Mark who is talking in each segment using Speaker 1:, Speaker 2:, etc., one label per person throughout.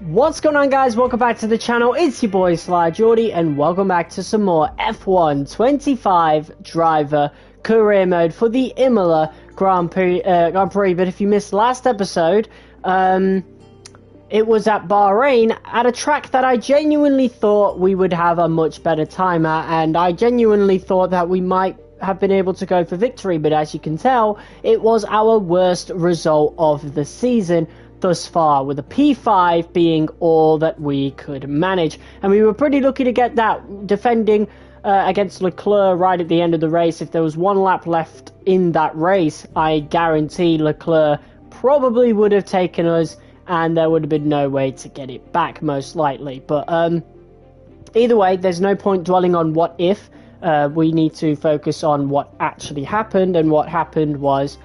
Speaker 1: What's going on, guys? Welcome back to the channel. It's your boy Sly Geordie, and welcome back to some more F1 25 driver career mode for the Imola Grand Prix. But if you missed last episode, it was at Bahrain at a track that I genuinely thought we would have a much better time at, and I genuinely thought that we might have been able to go for victory, but as you can tell, it was our worst result of the season thus far, with a P5 being all that we could manage. And we were pretty lucky to get that, defending against Leclerc right at the end of the race. If there was one lap left in that race, I guarantee Leclerc probably would have taken us, and there would have been no way to get it back, most likely. But either way, there's no point dwelling on what if. We need to focus on what actually happened, and what happened was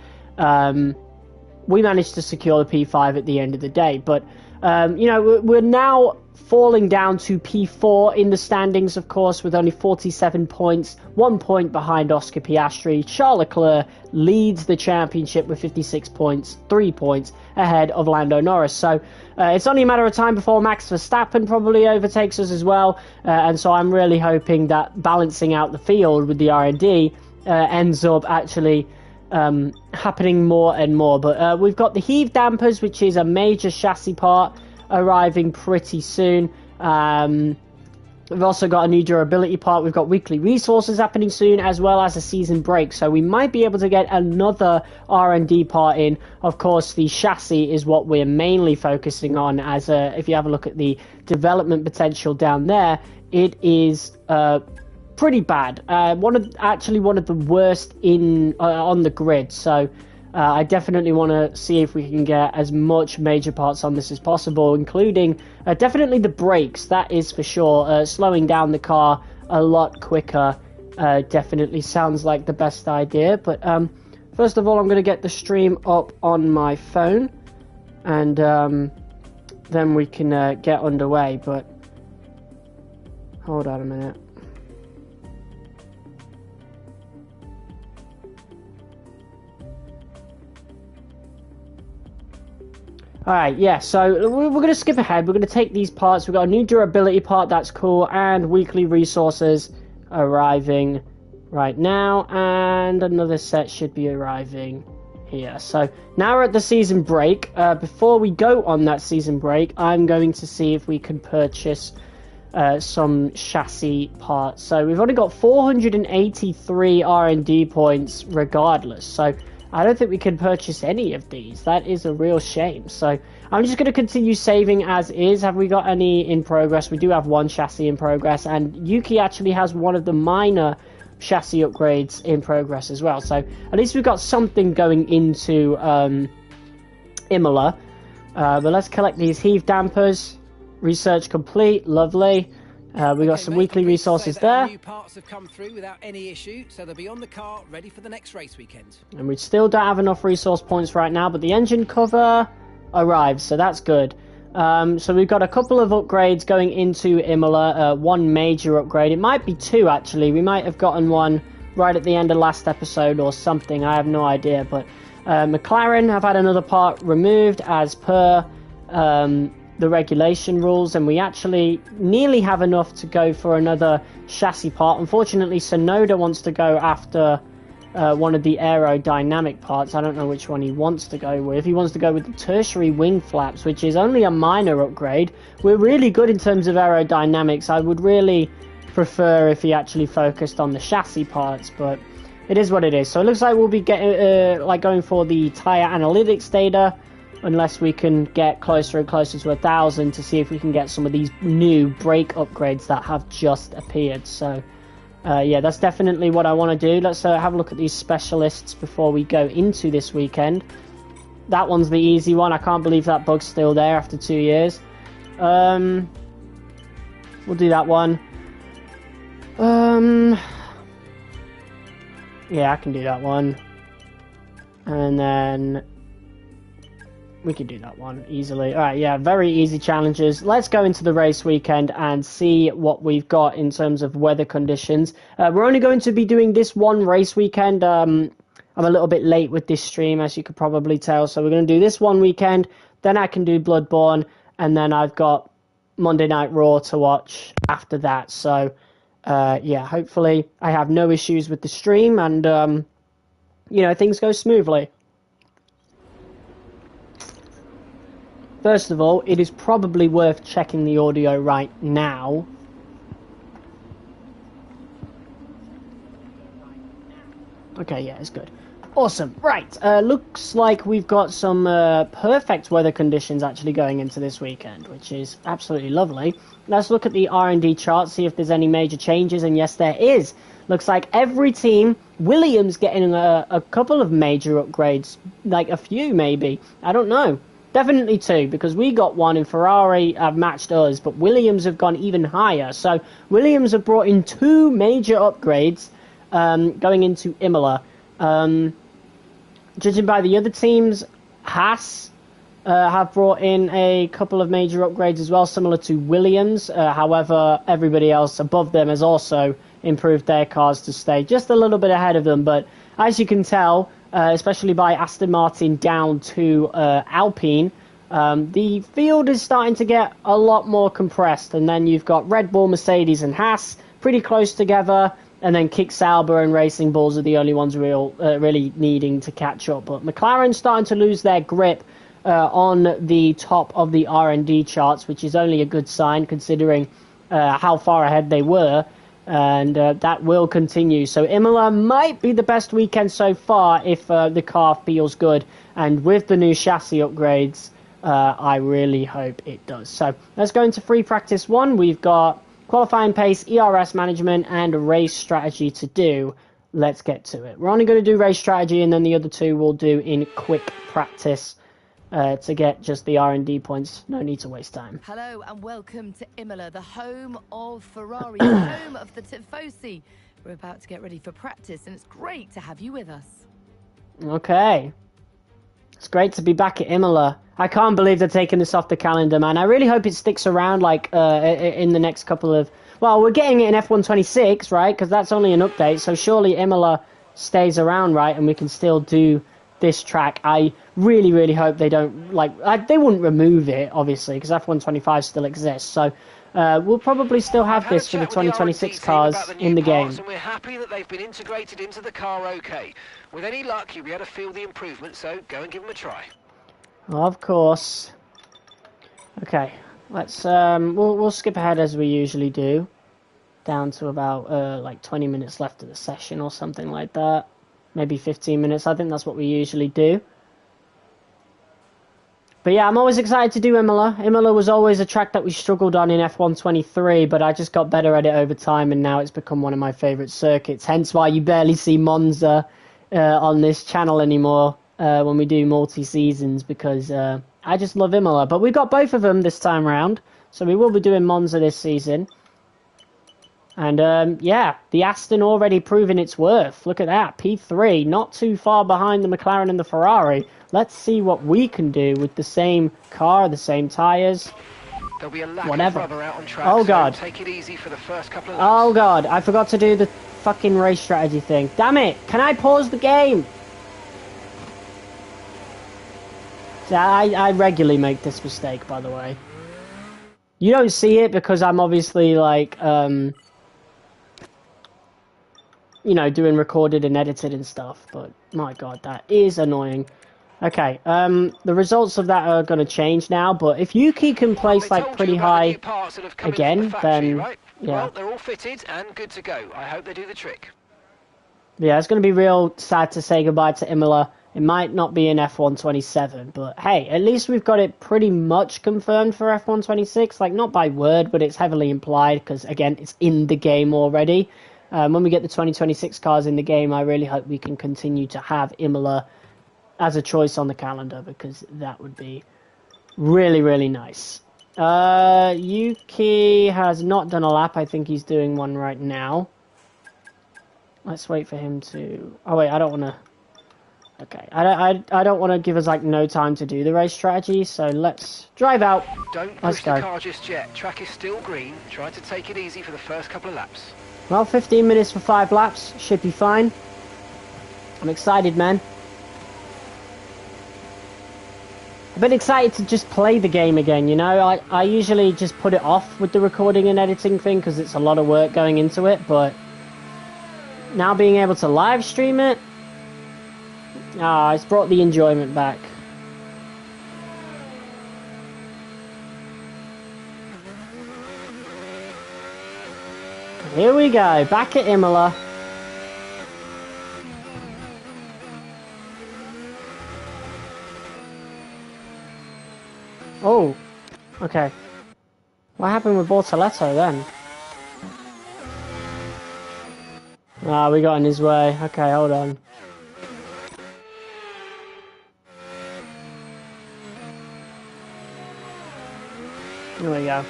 Speaker 1: we managed to secure the P5 at the end of the day. But, you know, we're now falling down to P4 in the standings, of course, with only 47 points, 1 point behind Oscar Piastri. Charles Leclerc leads the championship with 56 points, 3 points ahead of Lando Norris. So it's only a matter of time before Max Verstappen probably overtakes us as well. And so I'm really hoping that balancing out the field with the R&D ends up actually happening more and more. But we've got the heave dampers, which is a major chassis part, arriving pretty soon. We've also got a new durability part. We've got weekly resources happening soon, as well as a season break, so we might be able to get another R&D part in. Of course, the chassis is what we're mainly focusing on, as if you have a look at the development potential down there, it is pretty bad. One of the worst in on the grid. So I definitely want to see if we can get as much major parts on this as possible, including definitely the brakes. That is for sure. Slowing down the car a lot quicker definitely sounds like the best idea. But first of all, I'm going to get the stream up on my phone, and then we can get underway. But hold on a minute. Alright, yeah, so we're going to skip ahead. We're going to take these parts. We've got a new durability part, that's cool, and weekly resources arriving right now, and another set should be arriving here. So now we're at the season break. Before we go on that season break, I'm going to see if we can purchase some chassis parts. So we've only got 483 R&D points regardless, so I don't think we can purchase any of these. That is a real shame. So I'm just going to continue saving as is. Have we got any in progress? We do have one chassis in progress, and Yuki actually has one of the minor chassis upgrades in progress as well. So at least we've got something going into Imola. But let's collect these heave dampers. Research complete. Lovely. We got some weekly resources there.
Speaker 2: New parts have come through without any issue, so they'll be on the car ready for the next race weekend.
Speaker 1: And we still don't have enough resource points right now, but the engine cover arrives, so that's good. So we've got a couple of upgrades going into Imola, one major upgrade. It might be two, actually. We might have gotten one right at the end of last episode or something. I have no idea, but McLaren have had another part removed as per the regulation rules, and we actually nearly have enough to go for another chassis part. Unfortunately, Sonoda wants to go after one of the aerodynamic parts. I don't know which one he wants to go with. He wants to go with the tertiary wing flaps, which is only a minor upgrade. We're really good in terms of aerodynamics. I would really prefer if he actually focused on the chassis parts, but it is what it is. So it looks like we'll be getting going for the tire analytics data, unless we can get closer and closer to 1,000 to see if we can get some of these new brake upgrades that have just appeared. So yeah, that's definitely what I want to do. Let's have a look at these specialists before we go into this weekend. That one's the easy one. I can't believe that bug's still there after 2 years. We'll do that one. Yeah, I can do that one. And then we can do that one easily. Alright, yeah, very easy challenges. Let's go into the race weekend and see what we've got in terms of weather conditions. We're only going to be doing this one race weekend. I'm a little bit late with this stream, as you could probably tell. So we're going to do this one weekend. Then I can do Bloodborne. and then I've got Monday Night Raw to watch after that. So, yeah, hopefully I have no issues with the stream and, things go smoothly. First of all, it is probably worth checking the audio right now. Okay, yeah, it's good. Awesome. Right, looks like we've got some perfect weather conditions actually going into this weekend, which is absolutely lovely. Let's look at the R&D chart, see if there's any major changes, and yes, there is. Looks like every team, Williams getting a couple of major upgrades, like a few maybe, I don't know. Definitely two, because we got one and Ferrari have matched us, but Williams have gone even higher. So Williams have brought in two major upgrades going into Imola. Judging by the other teams, Haas have brought in a couple of major upgrades as well, similar to Williams. However, everybody else above them has also improved their cars to stay just a little bit ahead of them. But as you can tell, especially by Aston Martin down to Alpine, the field is starting to get a lot more compressed. And then you've got Red Bull, Mercedes and Haas pretty close together. And then Kick Sauber and Racing Bulls are the only ones really needing to catch up. But McLaren's starting to lose their grip on the top of the R&D charts, which is only a good sign considering how far ahead they were. And that will continue. So Imola might be the best weekend so far if the car feels good. And with the new chassis upgrades, I really hope it does. So let's go into free practice 1. We've got qualifying pace, ERS management, and a race strategy to do. Let's get to it. We're only going to do race strategy, and then the other two we'll do in quick practice to get just the R&D points. No need to waste time.
Speaker 3: Hello and welcome to Imola, the home of Ferrari, the home of the Tifosi. We're about to get ready for practice, and it's great to have you with us.
Speaker 1: Okay. It's great to be back at Imola. I can't believe they're taking this off the calendar, man. I really hope it sticks around, like, in the next couple of... Well, we're getting it in F1 26, right? Because that's only an update, so surely Imola stays around, right? And we can still do this track. I really, really hope they don't, like... they wouldn't remove it, obviously, because F1 25 still exists, so... we'll probably still have this for the 2026 cars in the game.
Speaker 2: And we're happy that they've been integrated into the car okay. With any luck, you'll be able to feel the improvement, so go and give them a try.
Speaker 1: Of course. Okay, let's we'll skip ahead as we usually do, down to about like 20 minutes left of the session or something like that. Maybe 15 minutes. I think that's what we usually do. But yeah, I'm always excited to do Imola. Imola was always a track that we struggled on in F1 23, but I just got better at it over time, and now it's become one of my favourite circuits. Hence why you barely see Monza on this channel anymore when we do multi-seasons, because I just love Imola. But we've got both of them this time round, so we will be doing Monza this season. And yeah, the Aston already proving its worth. Look at that, P3, not too far behind the McLaren and the Ferrari. Let's see what we can do with the same car, the same tyres.
Speaker 2: There'll be a lack
Speaker 1: whatever.
Speaker 2: of rubber out on track,
Speaker 1: oh god.
Speaker 2: So take it easy for the first couple of laps.
Speaker 1: Oh god, I forgot to do the fucking race strategy thing. Damn it, can I pause the game? See, I regularly make this mistake, by the way. You don't see it because I'm obviously like, you know, doing recorded and edited and stuff, but my god, that is annoying. Okay, the results of that are going to change now, but if Yuki can place like pretty high again, then
Speaker 2: right?
Speaker 1: yeah.
Speaker 2: Well, they're all fitted and good to go. I hope they do the trick.
Speaker 1: Yeah, it's going to be real sad to say goodbye to Imola. It might not be in F1 27, but hey, at least we've got it pretty much confirmed for F1 26. Like, not by word, but it's heavily implied, because again, it's in the game already. When we get the 2026 cars in the game, I really hope we can continue to have Imola as a choice on the calendar, because that would be really, really nice. Yuki has not done a lap. I think he's doing one right now. Let's wait for him to... Oh wait, I don't want to... Okay, I don't want to give us like no time to do the race strategy, so let's drive out.
Speaker 2: Don't push the car just yet. Track is still green. Try to take it easy for the first couple of laps.
Speaker 1: Well, 15 minutes for 5 laps. Should be fine. I'm excited, man. I've been excited to just play the game again, you know? I usually just put it off with the recording and editing thing because it's a lot of work going into it, but now being able to live stream it, it's brought the enjoyment back. Here we go, back at Imola. Oh, okay. What happened with Bortoletto then? We got in his way. Okay, hold on. Here we go.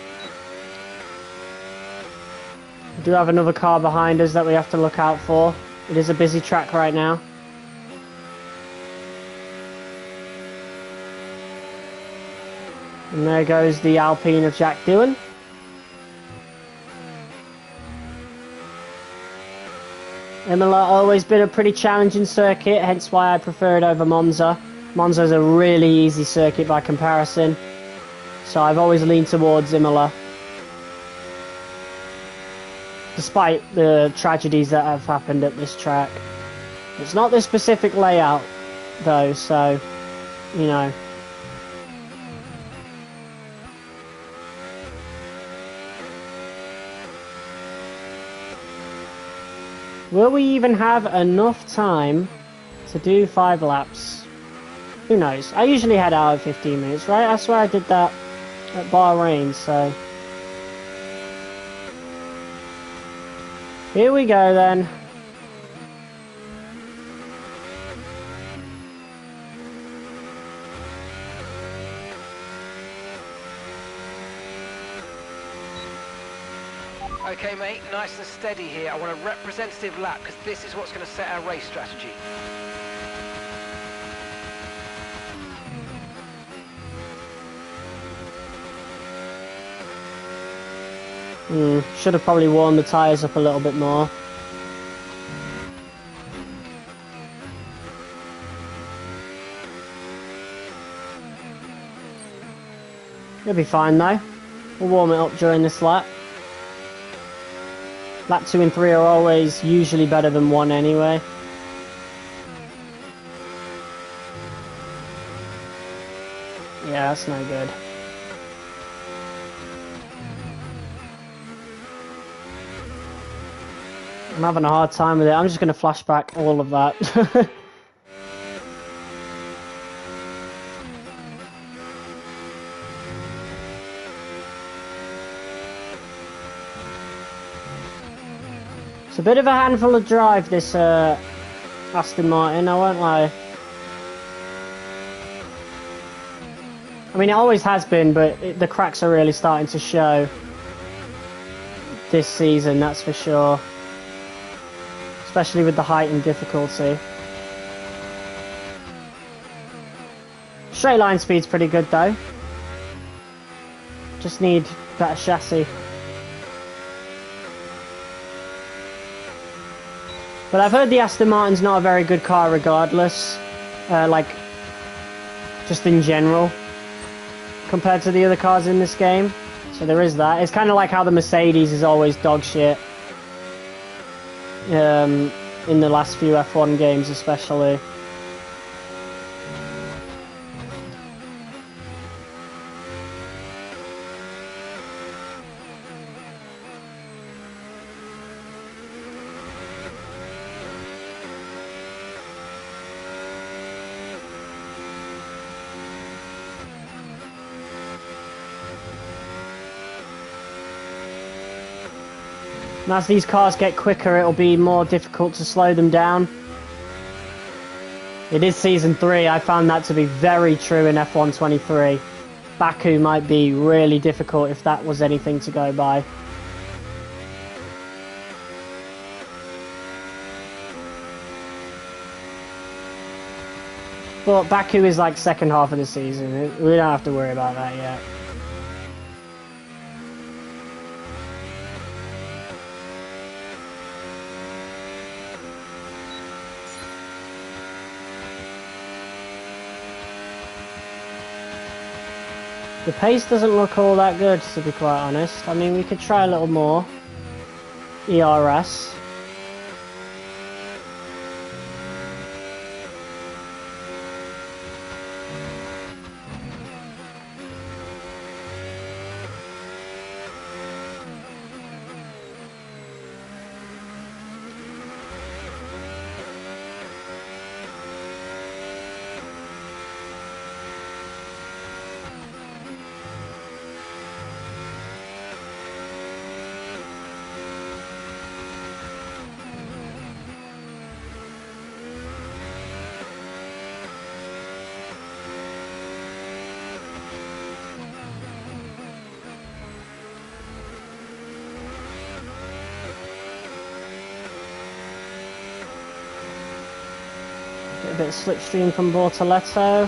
Speaker 1: We do have another car behind us that we have to look out for. It is a busy track right now. And there goes the Alpine of Jack Doohan. Imola always been a pretty challenging circuit, hence why I prefer it over Monza. Monza's a really easy circuit by comparison, so I've always leaned towards Imola. Despite the tragedies that have happened at this track. It's not the specific layout though, so, you know. Will we even have enough time to do 5 laps? Who knows? I usually head out at 15 minutes, right? I swear I did that at Bahrain, so... Here we go then.
Speaker 2: Okay, mate, nice and steady here. I want a representative lap because this is what's going to set our race strategy.
Speaker 1: Should have probably warmed the tyres up a little bit more. You'll be fine though. We'll warm it up during this lap. Lap 2 and 3 are always usually better than 1 anyway. Yeah, that's no good. I'm having a hard time with it. I'm just going to flashback all of that. It's a bit of a handful of drive, this Aston Martin, I won't lie. I mean, it always has been, but the cracks are really starting to show this season, that's for sure. Especially with the height and difficulty. Straight line speed's pretty good though. Just need better chassis. But I've heard the Aston Martin's not a very good car regardless. Like, just in general. Compared to the other cars in this game. So there is that. It's kind of like how the Mercedes is always dog shit. In the last few F1 games especially. And as these cars get quicker, it'll be more difficult to slow them down. It is Season 3, I found that to be very true in F1 23. Baku might be really difficult if that was anything to go by. But Baku is like second half of the season, we don't have to worry about that yet. The pace doesn't look all that good, to be quite honest. I mean, we could try a little more. ERS. A bit of slipstream from Bortoletto.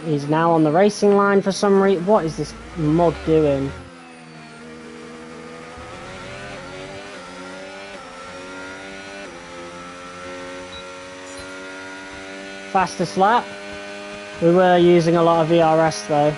Speaker 1: He's now on the racing line for some reason. What is this mug doing? Fastest lap. We were using a lot of VRS though.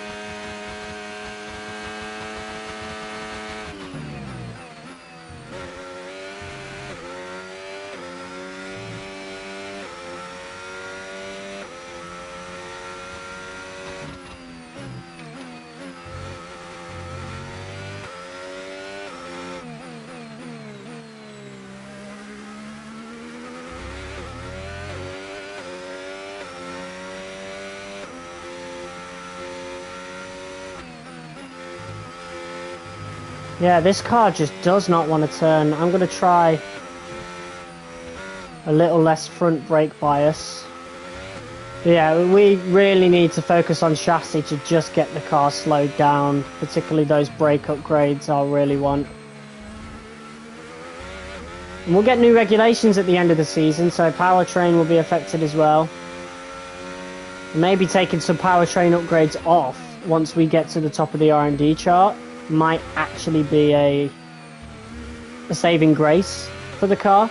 Speaker 1: Yeah, this car just does not want to turn. I'm going to try a little less front brake bias. But yeah, we really need to focus on chassis to just get the car slowed down, particularly those brake upgrades I really want. And we'll get new regulations at the end of the season, so powertrain will be affected as well. Maybe taking some powertrain upgrades off once we get to the top of the R&D chart might actually be a saving grace for the car.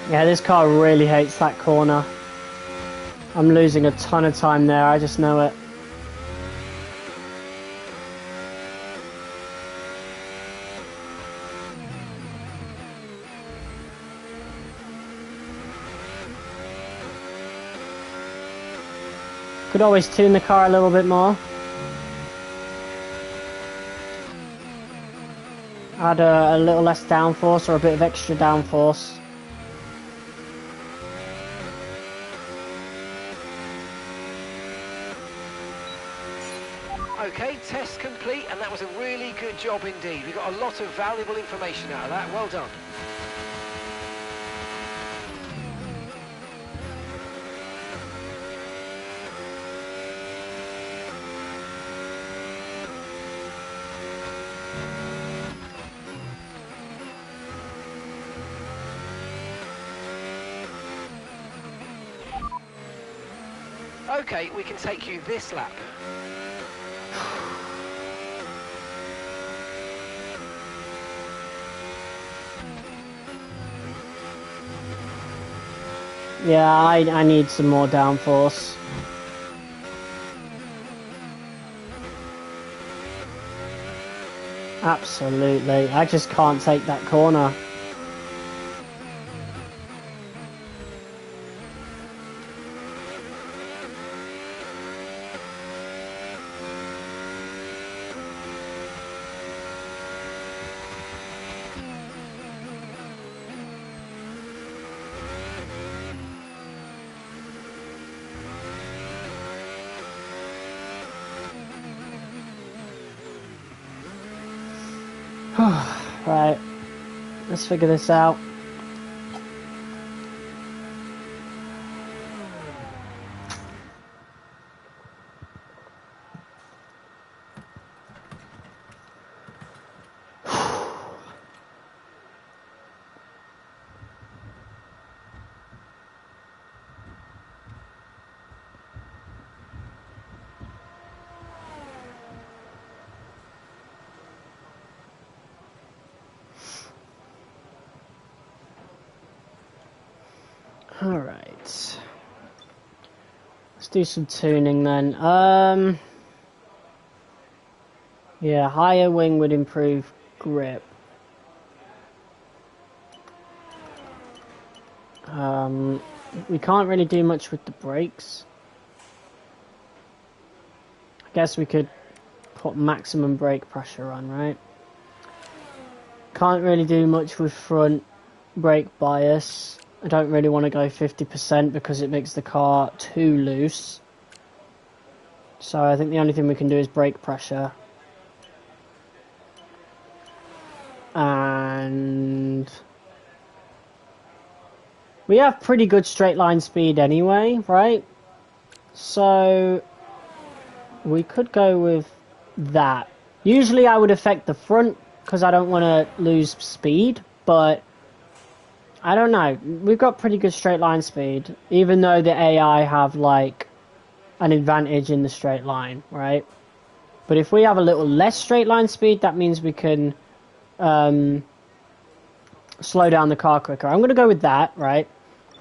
Speaker 1: Yeah, this car really hates that corner. I'm losing a ton of time there, I just know it. Could always tune the car a little bit more. Add a little less downforce or a bit of extra downforce.
Speaker 2: Okay, test complete, and that was a really good job indeed. We got a lot of valuable information out of that. Well done. Okay, we can take you this lap.
Speaker 1: Yeah, I need some more downforce. Absolutely, I just can't take that corner. Right, let's figure this out. Alright. Let's do some tuning then. Yeah, higher wing would improve grip. We can't really do much with the brakes. I guess we could put maximum brake pressure on, right? Can't really do much with front brake bias. I don't really want to go 50% because it makes the car too loose. So I think the only thing we can do is brake pressure. And we have pretty good straight line speed anyway, right? So we could go with that. Usually I would affect the front because I don't want to lose speed, but I don't know. We've got pretty good straight line speed, even though the AI have like an advantage in the straight line, right? But if we have a little less straight line speed, that means we can slow down the car quicker. I'm going to go with that, right?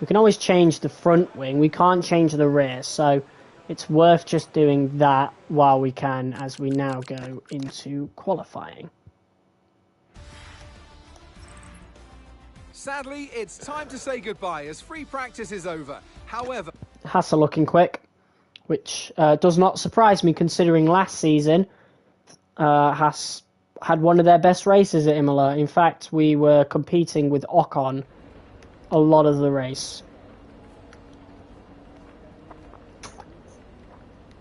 Speaker 1: We can always change the front wing. We can't change the rear, so it's worth just doing that while we can as we now go into qualifying.
Speaker 4: Sadly, it's time to say goodbye as free practice is over. However,
Speaker 1: Haas are looking quick, which does not surprise me considering last season Haas had one of their best races at Imola. In fact, we were competing with Ocon a lot of the race.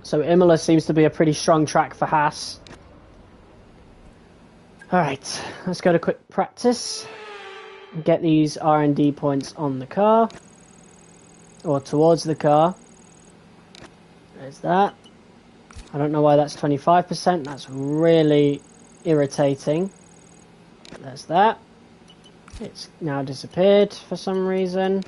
Speaker 1: So Imola seems to be a pretty strong track for Haas. Alright, let's go to quick practice. Get these R&D points on the car. Or towards the car. There's that. I don't know why that's 25%. That's really irritating. There's that. It's now disappeared for some reason.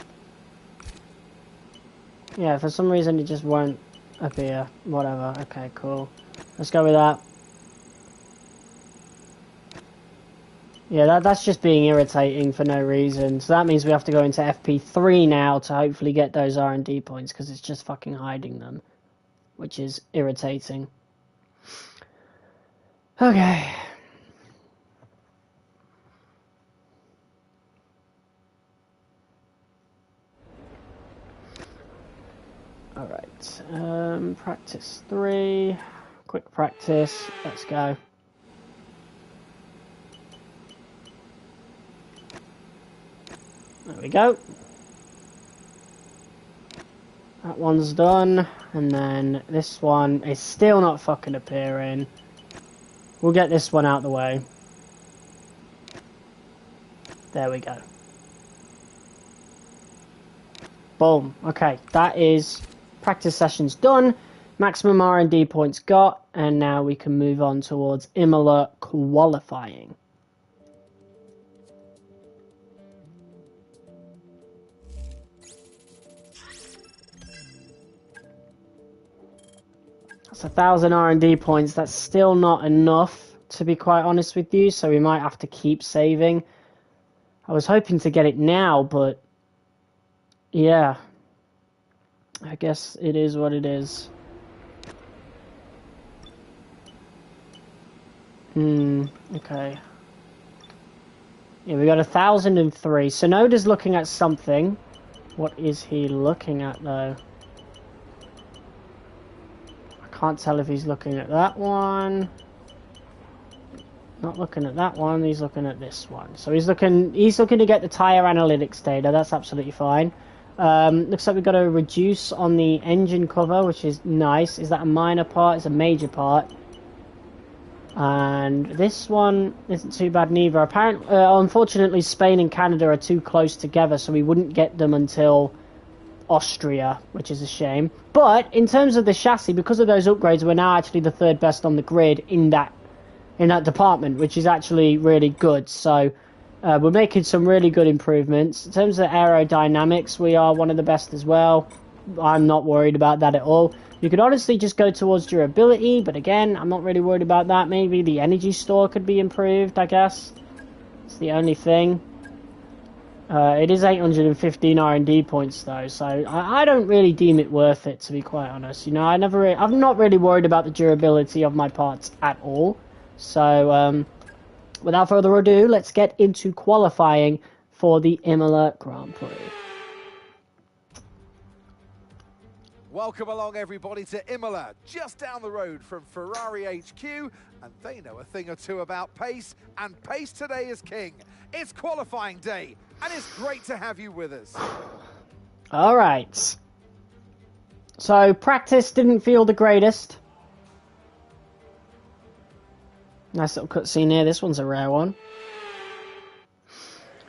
Speaker 1: Yeah, for some reason it just won't appear. Whatever. Okay, cool. Let's go with that. Yeah, that's just being irritating for no reason. So that means we have to go into FP3 now to hopefully get those R&D points, because it's just fucking hiding them, which is irritating. Okay. Alright, practice 3, quick practice, let's go. There we go. That one's done, and then this one is still not fucking appearing. We'll get this one out the way. There we go. Boom. Okay, that is practice sessions done. Maximum R&D points got, and now we can move on towards Imola qualifying. That's 1,000 R&D points. That's still not enough, to be quite honest with you, so we might have to keep saving. I was hoping to get it now, but yeah, I guess it is what it is. Okay. Yeah, we got 1,003. Sonoda's looking at something. What is he looking at, though? Can't tell if he's looking at that one. Not looking at that one, he's looking at this one. So he's looking to get the tyre analytics data. That's absolutely fine. Looks like we've got to reduce on the engine cover, which is nice. Is that a minor part? It's a major part. And this one isn't too bad neither. Apparently, unfortunately, Spain and Canada are too close together, so we wouldn't get them until Austria, which is a shame. But in terms of the chassis, because of those upgrades, we're now actually the third best on the grid in that department, which is actually really good. So we're making some really good improvements. In terms of aerodynamics, we are one of the best as well. I'm not worried about that at all. You could honestly just go towards durability, but again, I'm not really worried about that. Maybe the energy store could be improved, I guess. It's the only thing. It is 815 R&D points though, so I don't really deem it worth it, to be quite honest. You know, I'm not really worried about the durability of my parts at all. So, without further ado, let's get into qualifying for the Imola Grand Prix.
Speaker 4: Welcome along, everybody, to Imola, just down the road from Ferrari HQ, and they know a thing or two about pace, and pace today is king. It's qualifying day, and it's great to have you with us.
Speaker 1: All right. So, practice didn't feel the greatest. Nice little cutscene here. This one's a rare one.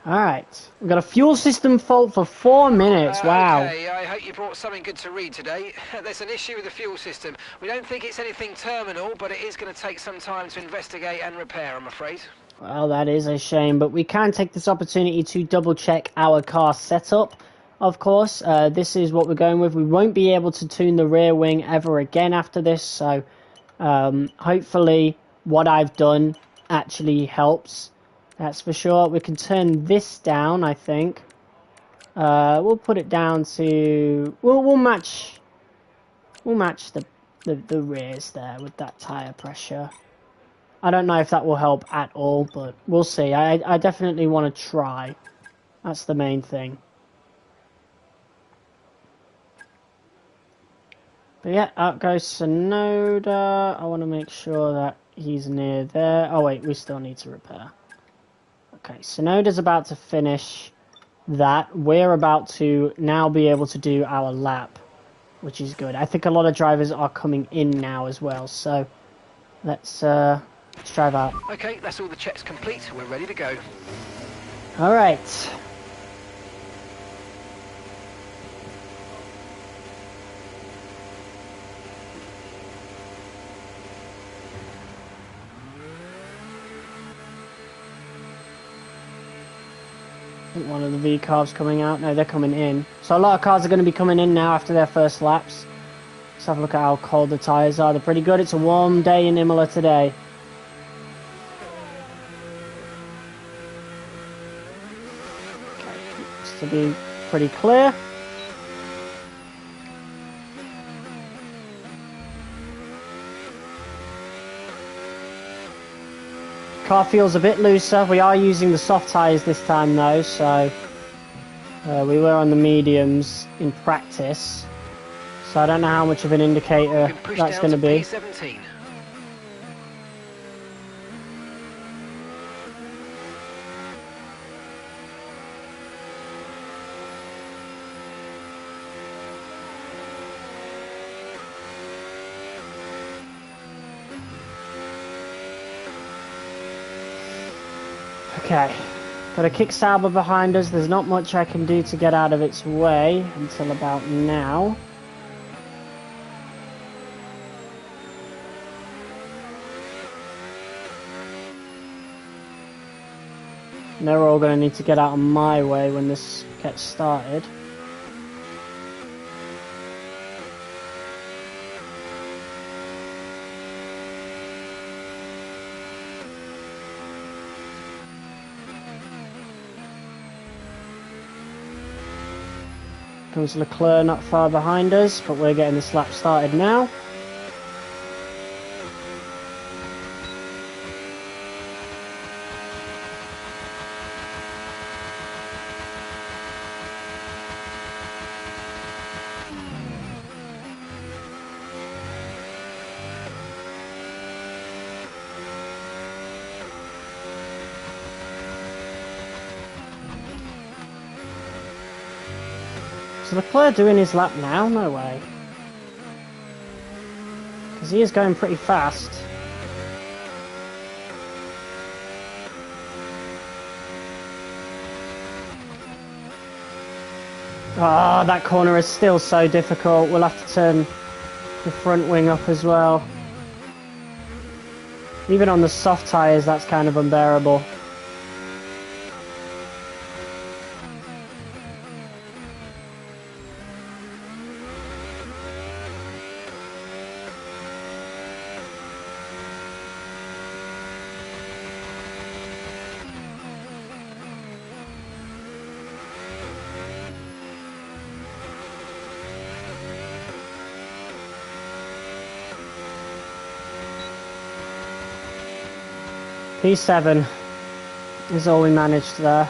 Speaker 1: Alright. We've got a fuel system fault for 4 minutes. Wow.
Speaker 2: Okay, I hope you brought something good to read today. There's an issue with the fuel system. We don't think it's anything terminal, but it is going to take some time to investigate and repair, I'm afraid.
Speaker 1: Well, that is a shame, but we can take this opportunity to double check our car setup. Of course, this is what we're going with. We won't be able to tune the rear wing ever again after this, so hopefully what I've done actually helps. That's for sure. We can turn this down, I think. We'll put it down to... We'll match the rears there with that tyre pressure. I don't know if that will help at all, but we'll see. I definitely want to try. That's the main thing. But yeah, out goes Sonoda. I want to make sure that he's near there. Oh wait, we still need to repair. Okay, Sonoda's about to finish that. We're about to now be able to do our lap, which is good. I think a lot of drivers are coming in now as well, so let's drive out.
Speaker 2: Okay, that's all the checks complete. We're ready to go.
Speaker 1: All right. I think one of the V cars coming out. No, they're coming in. So a lot of cars are going to be coming in now after their first laps. Let's have a look at how cold the tyres are. They're pretty good. It's a warm day in Imola today. Okay, looks to be pretty clear. Car feels a bit looser. We are using the soft tyres this time though, so we were on the mediums in practice. So I don't know how much of an indicator that's going to be.
Speaker 2: P17.
Speaker 1: Okay, got a kick Sauber behind us. There's not much I can do to get out of its way until about now. And they're all going to need to get out of my way when this gets started. Comes Leclerc not far behind us, but we're getting this lap started now. Is Leclerc doing his lap now? No way. Because he is going pretty fast. Oh, that corner is still so difficult. We'll have to turn the front wing up as well. Even on the soft tyres, that's kind of unbearable. P7 is all we managed there.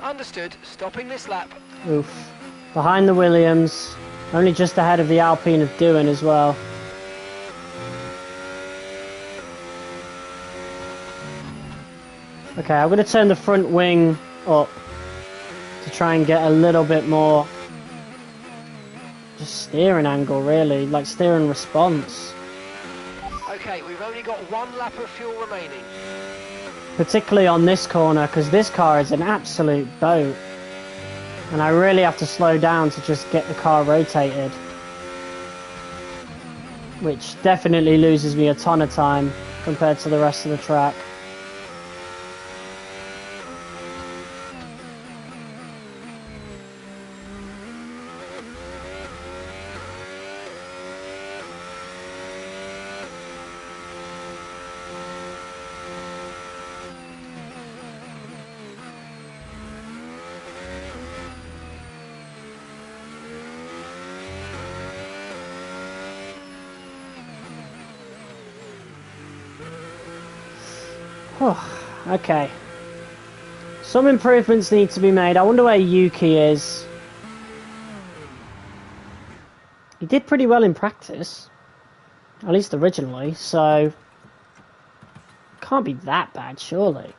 Speaker 2: Understood. Stopping this lap.
Speaker 1: Oof. Behind the Williams, only just ahead of the Alpine of Doohan as well. Okay, I'm going to turn the front wing up to try and get a little bit more just steering angle, really, like steering response.
Speaker 2: Okay, we've only got 1 lap of fuel remaining.
Speaker 1: Particularly on this corner, because this car is an absolute boat. And I really have to slow down to just get the car rotated. Which definitely loses me a ton of time compared to the rest of the track. Okay. Some improvements need to be made. I wonder where Yuki is. He did pretty well in practice. At least originally, so... Can't be that bad, surely.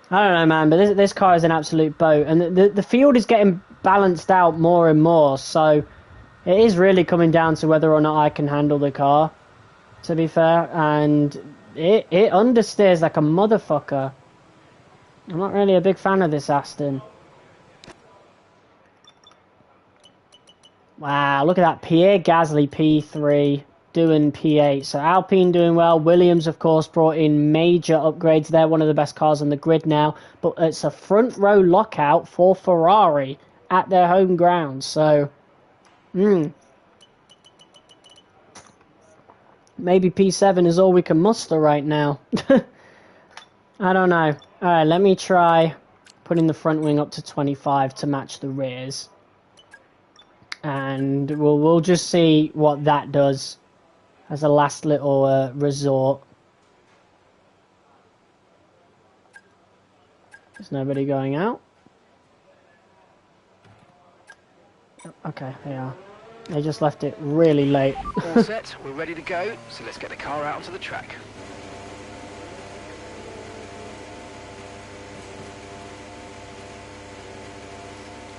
Speaker 1: I don't know, man, but this car is an absolute boat. And the field is getting balanced out more and more, so... It is really coming down to whether or not I can handle the car, to be fair. And... It understeers like a motherfucker. I'm not really a big fan of this Aston. Wow, look at that. Pierre Gasly P3, doing P8. So Alpine doing well. Williams, of course, brought in major upgrades. They're one of the best cars on the grid now. But it's a front row lockout for Ferrari at their home ground. So, maybe P7 is all we can muster right now. I don't know. Alright, let me try putting the front wing up to 25 to match the rears. And we'll just see what that does as a last little resort. There's nobody going out. Okay, they are. They just left it really late.
Speaker 2: All set, we're ready to go, so let's get the car out onto the track.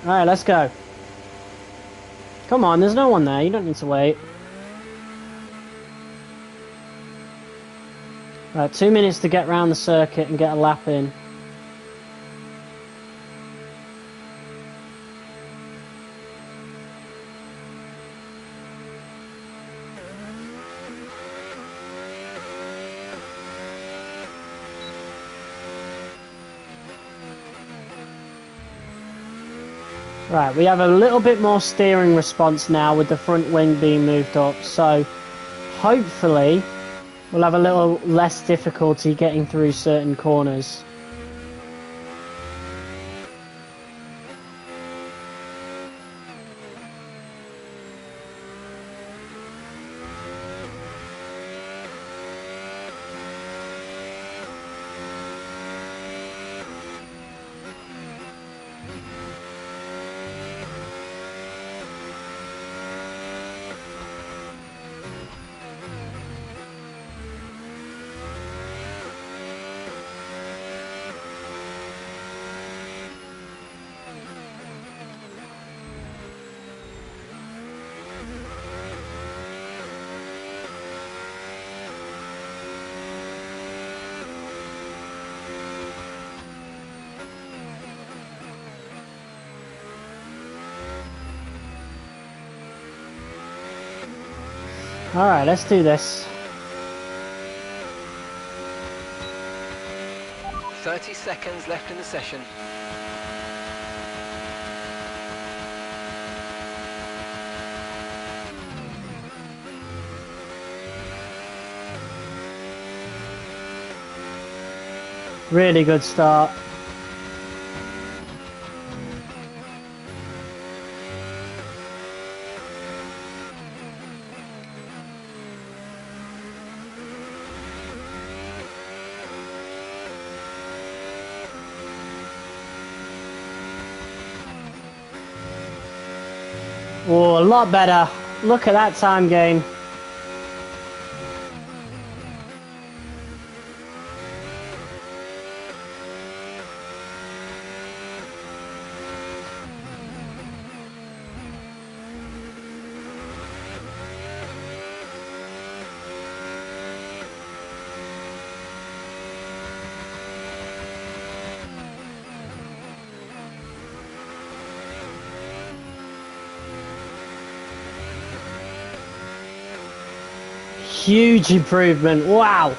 Speaker 1: Alright, let's go. Come on, there's no one there, you don't need to wait. Right, 2 minutes to get round the circuit and get a lap in. Right, we have a little bit more steering response now with the front wing being moved up, so hopefully we'll have a little less difficulty getting through certain corners. Alright, let's do this.
Speaker 2: 30 seconds left in the session.
Speaker 1: Really good start. Oh, a lot better. Look at that time gain. Huge improvement. Wow.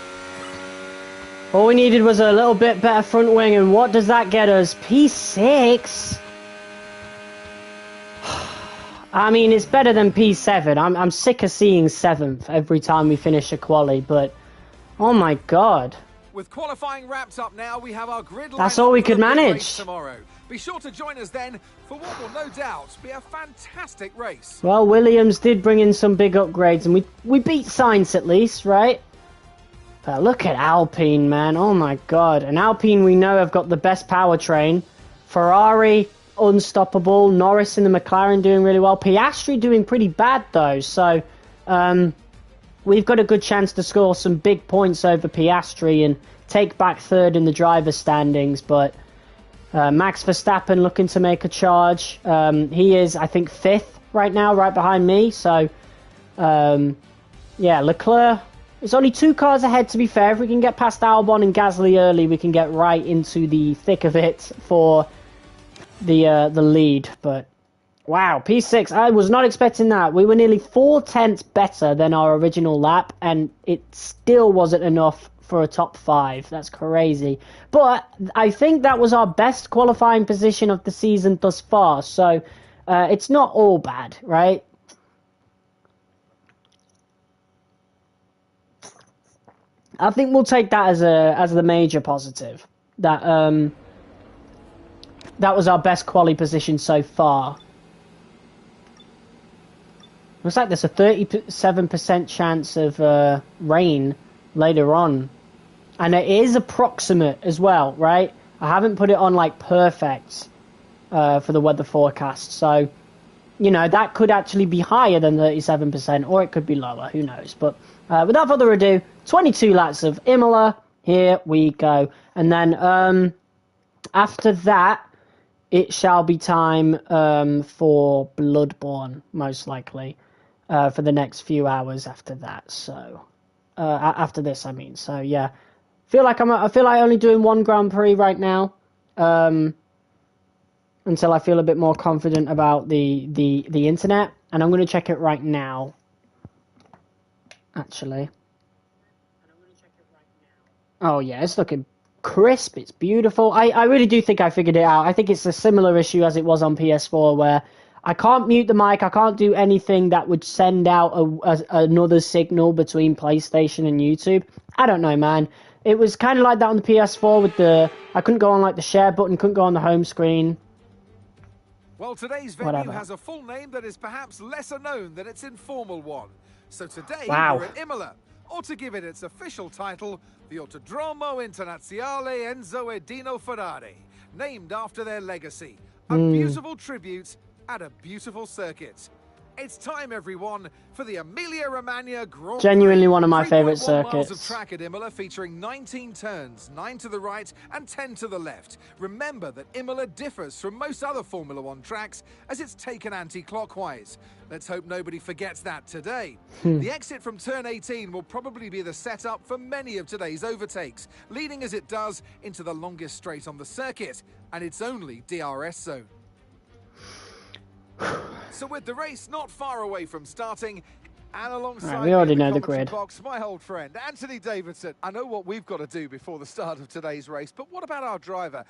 Speaker 1: All we needed was a little bit better front wing, and what does that get us? P6? I mean, it's better than P7. I'm sick of seeing 7th every time we finish a quali, but oh my god.
Speaker 4: With qualifying wrapped up now, we have our grid line.
Speaker 1: That's all we could manage.
Speaker 4: Tomorrow. Be sure to join us then for what will no doubt be a fantastic race.
Speaker 1: Well, Williams did bring in some big upgrades, and we beat Sainz at least, right? But look at Alpine, man. Oh my god. And Alpine, we know, have got the best powertrain. Ferrari, unstoppable. Norris in the McLaren doing really well. Piastri doing pretty bad, though. So, we've got a good chance to score some big points over Piastri and take back third in the driver standings. But Max Verstappen looking to make a charge. He is, I think, 5th right now, right behind me. So, yeah, Leclerc is only 2 cars ahead, to be fair. If we can get past Albon and Gasly early, we can get right into the thick of it for the lead. But wow, P6, I was not expecting that. We were nearly 4 tenths better than our original lap, and it still wasn't enough for a top 5. That's crazy. But I think that was our best qualifying position of the season thus far, so it's not all bad, right? I think we'll take that as the major positive. That that was our best quali position so far. Looks like there's a 37% chance of rain later on. And it is approximate as well, right? I haven't put it on like perfect for the weather forecast. So, you know, that could actually be higher than 37%, or it could be lower. Who knows? But without further ado, 22 laps of Imola. Here we go. And then after that, it shall be time for Bloodborne, most likely, for the next few hours after that. So, after this, I mean. So, yeah. I feel like I'm only doing 1 Grand Prix right now, until I feel a bit more confident about the internet, and I'm going to check it right now. Actually, oh yeah, it's looking crisp. It's beautiful. I really do think I figured it out. I think it's a similar issue as it was on PS4, where I can't mute the mic. I can't do anything that would send out another signal between PlayStation and YouTube. I don't know, man. It was kind of like that on the PS4 with I couldn't go on like the share button, couldn't go on the home screen.
Speaker 4: Well, today's venue has a full name that is perhaps lesser known than its informal one. So today we're at Imola, or to give it its official title, the Autodromo Internazionale Enzo e Dino Ferrari, named after their legacy. A beautiful tribute at a beautiful circuit. It's time, everyone, for the Emilia-Romagna Grand Prix.
Speaker 1: Genuinely one of my favourite circuits.
Speaker 4: Miles of track at Imola, featuring 19 turns, 9 to the right and 10 to the left. Remember that Imola differs from most other Formula One tracks as it's taken anti-clockwise. Let's hope nobody forgets that today. The exit from turn 18 will probably be the setup for many of today's overtakes, leading as it does into the longest straight on the circuit and its only DRS zone. So with the race not far away from starting, And alongside
Speaker 1: Right, we already
Speaker 4: me in
Speaker 1: know the
Speaker 4: commentary
Speaker 1: grid.
Speaker 4: box, my old friend, Anthony Davidson. I know what we've got to do before the start of today's race, but what about our driver?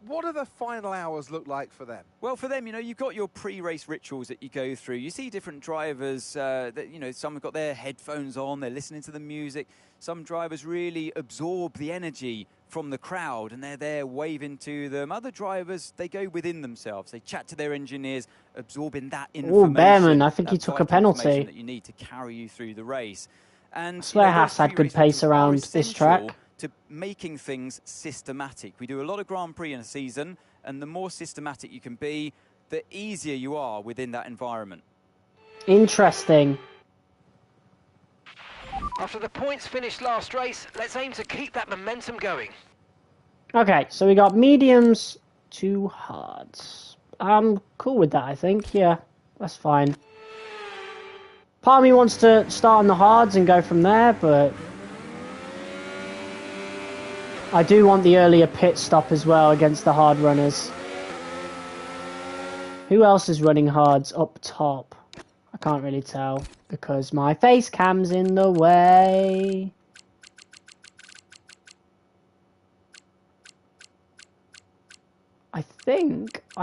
Speaker 4: What do the final hours look like for them?
Speaker 5: Well, for them, you know, you've got your pre-race rituals that you go through. You see different drivers that, you know, some have got their headphones on, they're listening to the music. Some drivers really absorb the energy from the crowd and they're there waving to them. Other drivers, they go within themselves. They chat to their engineers, absorbing that information.
Speaker 1: Oh, Behrman, I think he
Speaker 5: that
Speaker 1: took a
Speaker 5: vital information
Speaker 1: penalty.
Speaker 5: that you need to carry you through the race. And
Speaker 1: I swear Haas had good pace around this track.
Speaker 5: To making things systematic. We do a lot of Grand Prix in a season, and the more systematic you can be, the easier you are within that environment.
Speaker 1: Interesting.
Speaker 2: After the points finished last race, let's aim to keep that momentum going.
Speaker 1: Okay, so we got mediums to hards. I'm cool with that, I think. Yeah, that's fine. Part of me wants to start on the hards and go from there, but I do want the earlier pit stop as well against the hard runners. Who else is running hards up top? I can't really tell because my face cam's in the way. I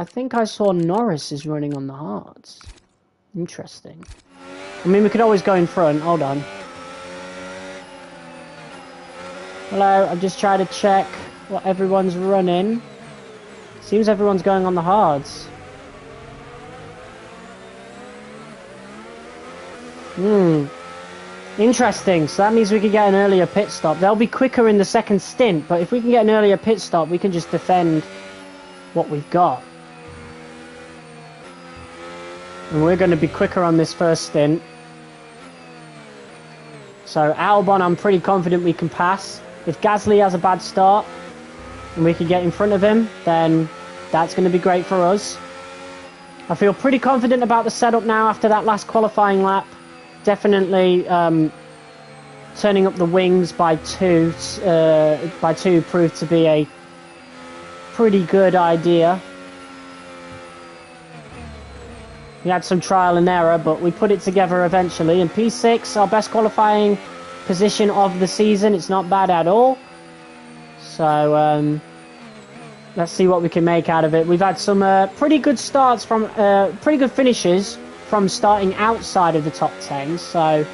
Speaker 1: think I saw Norris is running on the hards. Interesting. I mean, we could always go in front. Hold on. Hello, I'm just trying to check what everyone's running. Seems everyone's going on the hards. Interesting. So that means we could get an earlier pit stop. They'll be quicker in the second stint, but if we can get an earlier pit stop, we can just defend what we've got. And we're going to be quicker on this first stint. So Albon, I'm pretty confident we can pass. If Gasly has a bad start and we can get in front of him, then that's going to be great for us. I feel pretty confident about the setup now after that last qualifying lap. Definitely turning up the wings by two proved to be a pretty good idea. We had some trial and error, but we put it together eventually. And P6, our best qualifying position of the season. It's not bad at all. So let's see what we can make out of it. We've had some pretty good starts from pretty good finishes from starting outside of the top 10. So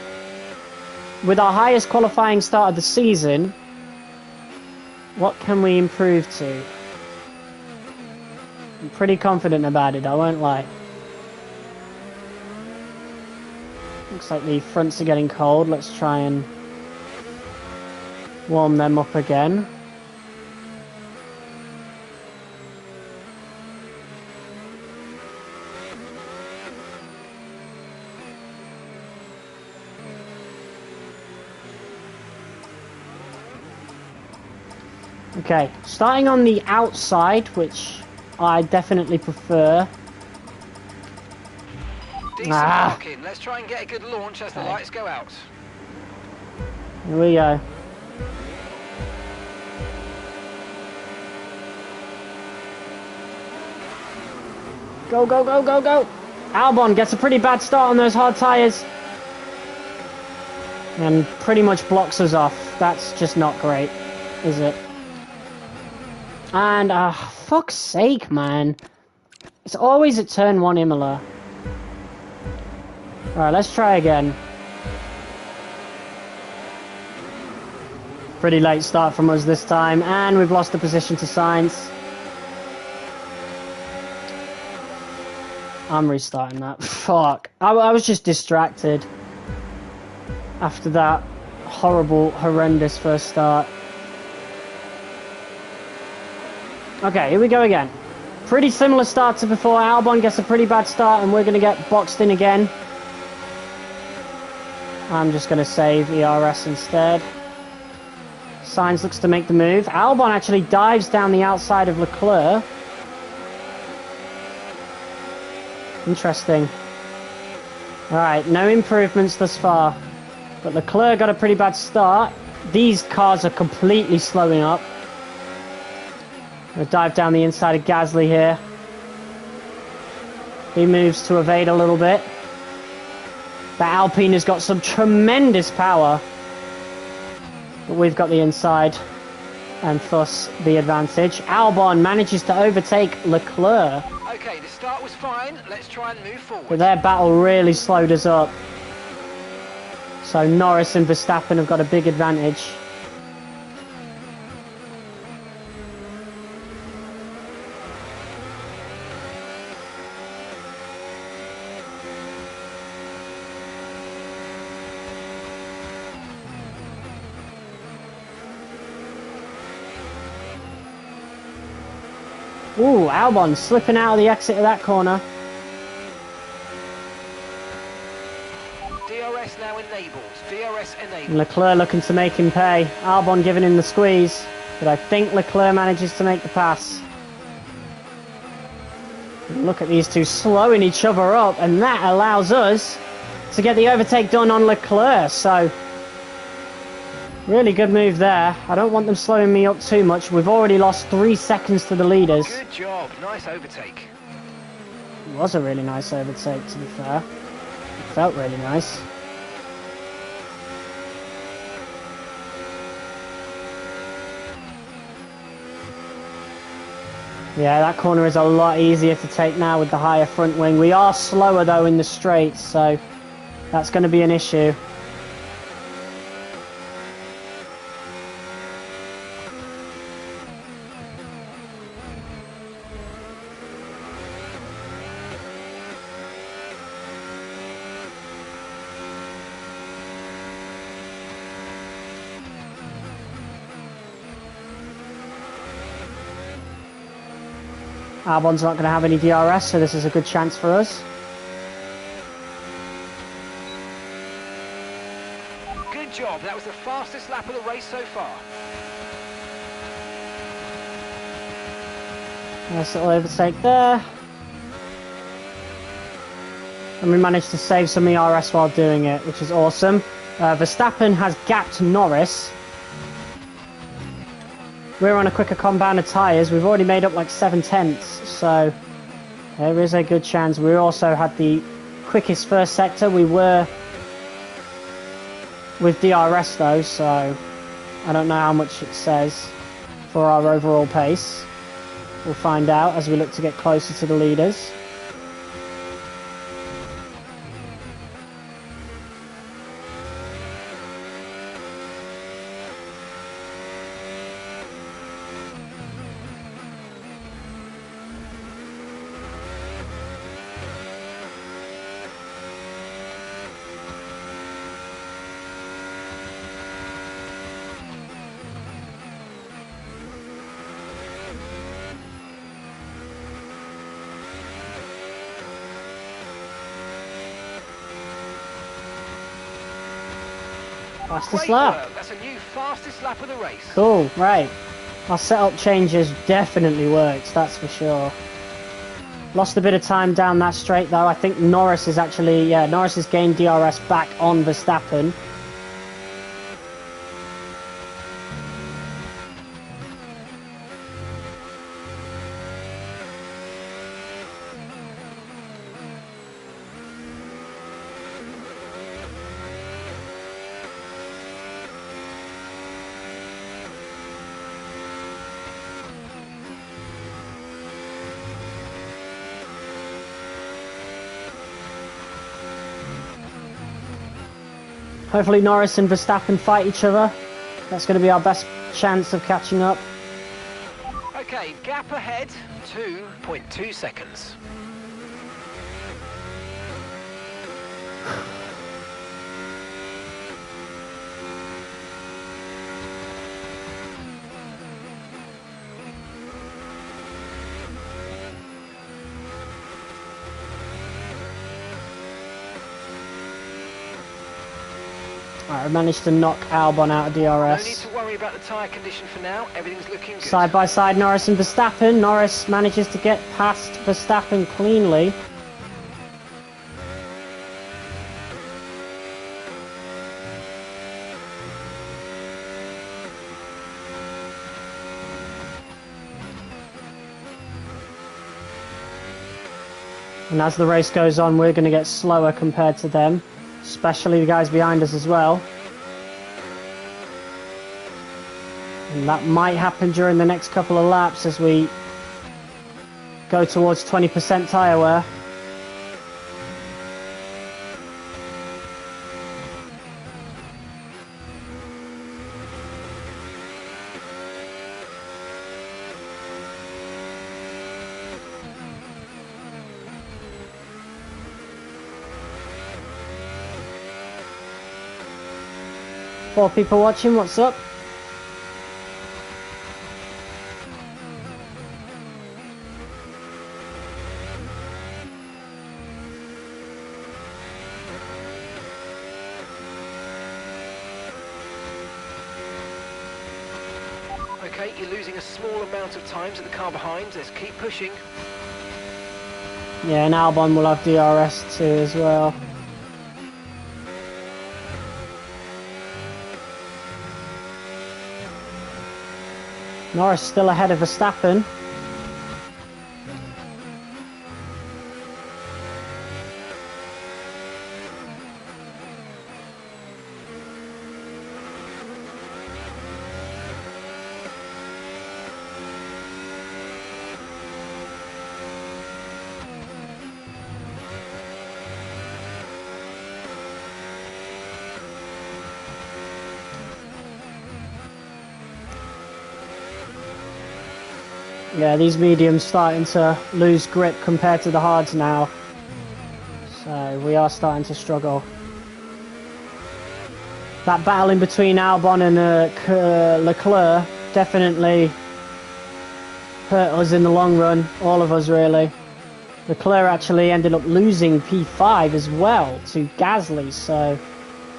Speaker 1: with our highest qualifying start of the season, what can we improve to? I'm pretty confident about it, I won't lie. Looks like the fronts are getting cold. Let's try and warm them up again. Okay, starting on the outside, which I definitely prefer.
Speaker 2: Decent parking. Let's try and get a good launch as the lights go out.
Speaker 1: Here we go. Go, go, go, go, go! Albon gets a pretty bad start on those hard tyres. And pretty much blocks us off. That's just not great, is it? And, fuck's sake, man. It's always at turn 1 Imola. Alright, let's try again. Pretty late start from us this time, and we've lost the position to Sainz. I'm restarting that. Fuck. I was just distracted after that horrible, horrendous first start. Okay, here we go again. Pretty similar start to before. Albon gets a pretty bad start, and we're going to get boxed in again. I'm just going to save ERS instead. Sainz looks to make the move. Albon actually dives down the outside of Leclerc. Interesting. Alright, no improvements thus far. But Leclerc got a pretty bad start. These cars are completely slowing up. Gonna dive down the inside of Gasly here. He moves to evade a little bit. That Alpine has got some tremendous power. But we've got the inside. And thus the advantage. Albon manages to overtake Leclerc.
Speaker 2: Okay, the start was fine. Let's try and move forward.
Speaker 1: But their battle really slowed us up. So Norris and Verstappen have got a big advantage. Ooh, Albon slipping out of the exit of that corner.
Speaker 2: DRS now enabled. DRS enabled.
Speaker 1: Leclerc looking to make him pay. Albon giving him the squeeze. But I think Leclerc manages to make the pass. Look at these two slowing each other up. And that allows us to get the overtake done on Leclerc. So, really good move there. I don't want them slowing me up too much. We've already lost 3 seconds to the leaders.
Speaker 2: Good job. Nice overtake.
Speaker 1: It was a really nice overtake, to be fair. It felt really nice. Yeah, that corner is a lot easier to take now with the higher front wing. We are slower, though, in the straights, so that's going to be an issue. Albon's not going to have any DRS, so this is a good chance for us.
Speaker 2: Good job. That was the fastest lap of the race so far.
Speaker 1: Nice little overtake there. And we managed to save some ERS while doing it, which is awesome. Verstappen has gapped Norris. We're on a quicker compound of tyres. We've already made up like 7/10, so there is a good chance. We also had the quickest first sector. We were with DRS though, so I don't know how much it says for our overall pace. We'll find out as we look to get closer to the leaders. Fastest
Speaker 2: Great
Speaker 1: lap.
Speaker 2: work. That's a new fastest lap of the race.
Speaker 1: Cool, right. Our setup changes definitely worked, that's for sure. Lost a bit of time down that straight though. I think Norris is actually, Norris has gained DRS back on Verstappen. Hopefully Norris and Verstappen fight each other. That's going to be our best chance of catching up.
Speaker 2: Okay, gap ahead, 2.2 seconds.
Speaker 1: Alright, I managed to knock Albon out of DRS.
Speaker 2: No need to worry about the tyre condition for now. Everything's looking good.
Speaker 1: Side by side, Norris and Verstappen. Norris manages to get past Verstappen cleanly. And as the race goes on, we're going to get slower compared to them. especially the guys behind us as well. And that might happen during the next couple of laps as we go towards 20% tyre wear. For people watching, what's up?
Speaker 2: Okay, you're losing a small amount of time to the car behind. Let's keep pushing.
Speaker 1: Yeah, and Albon will have DRS too as well. Norris still ahead of Verstappen. Yeah, these mediums starting to lose grip compared to the hards now. So we are starting to struggle. That battle in between Albon and Leclerc definitely hurt us in the long run. All of us, really. Leclerc actually ended up losing P5 as well to Gasly, so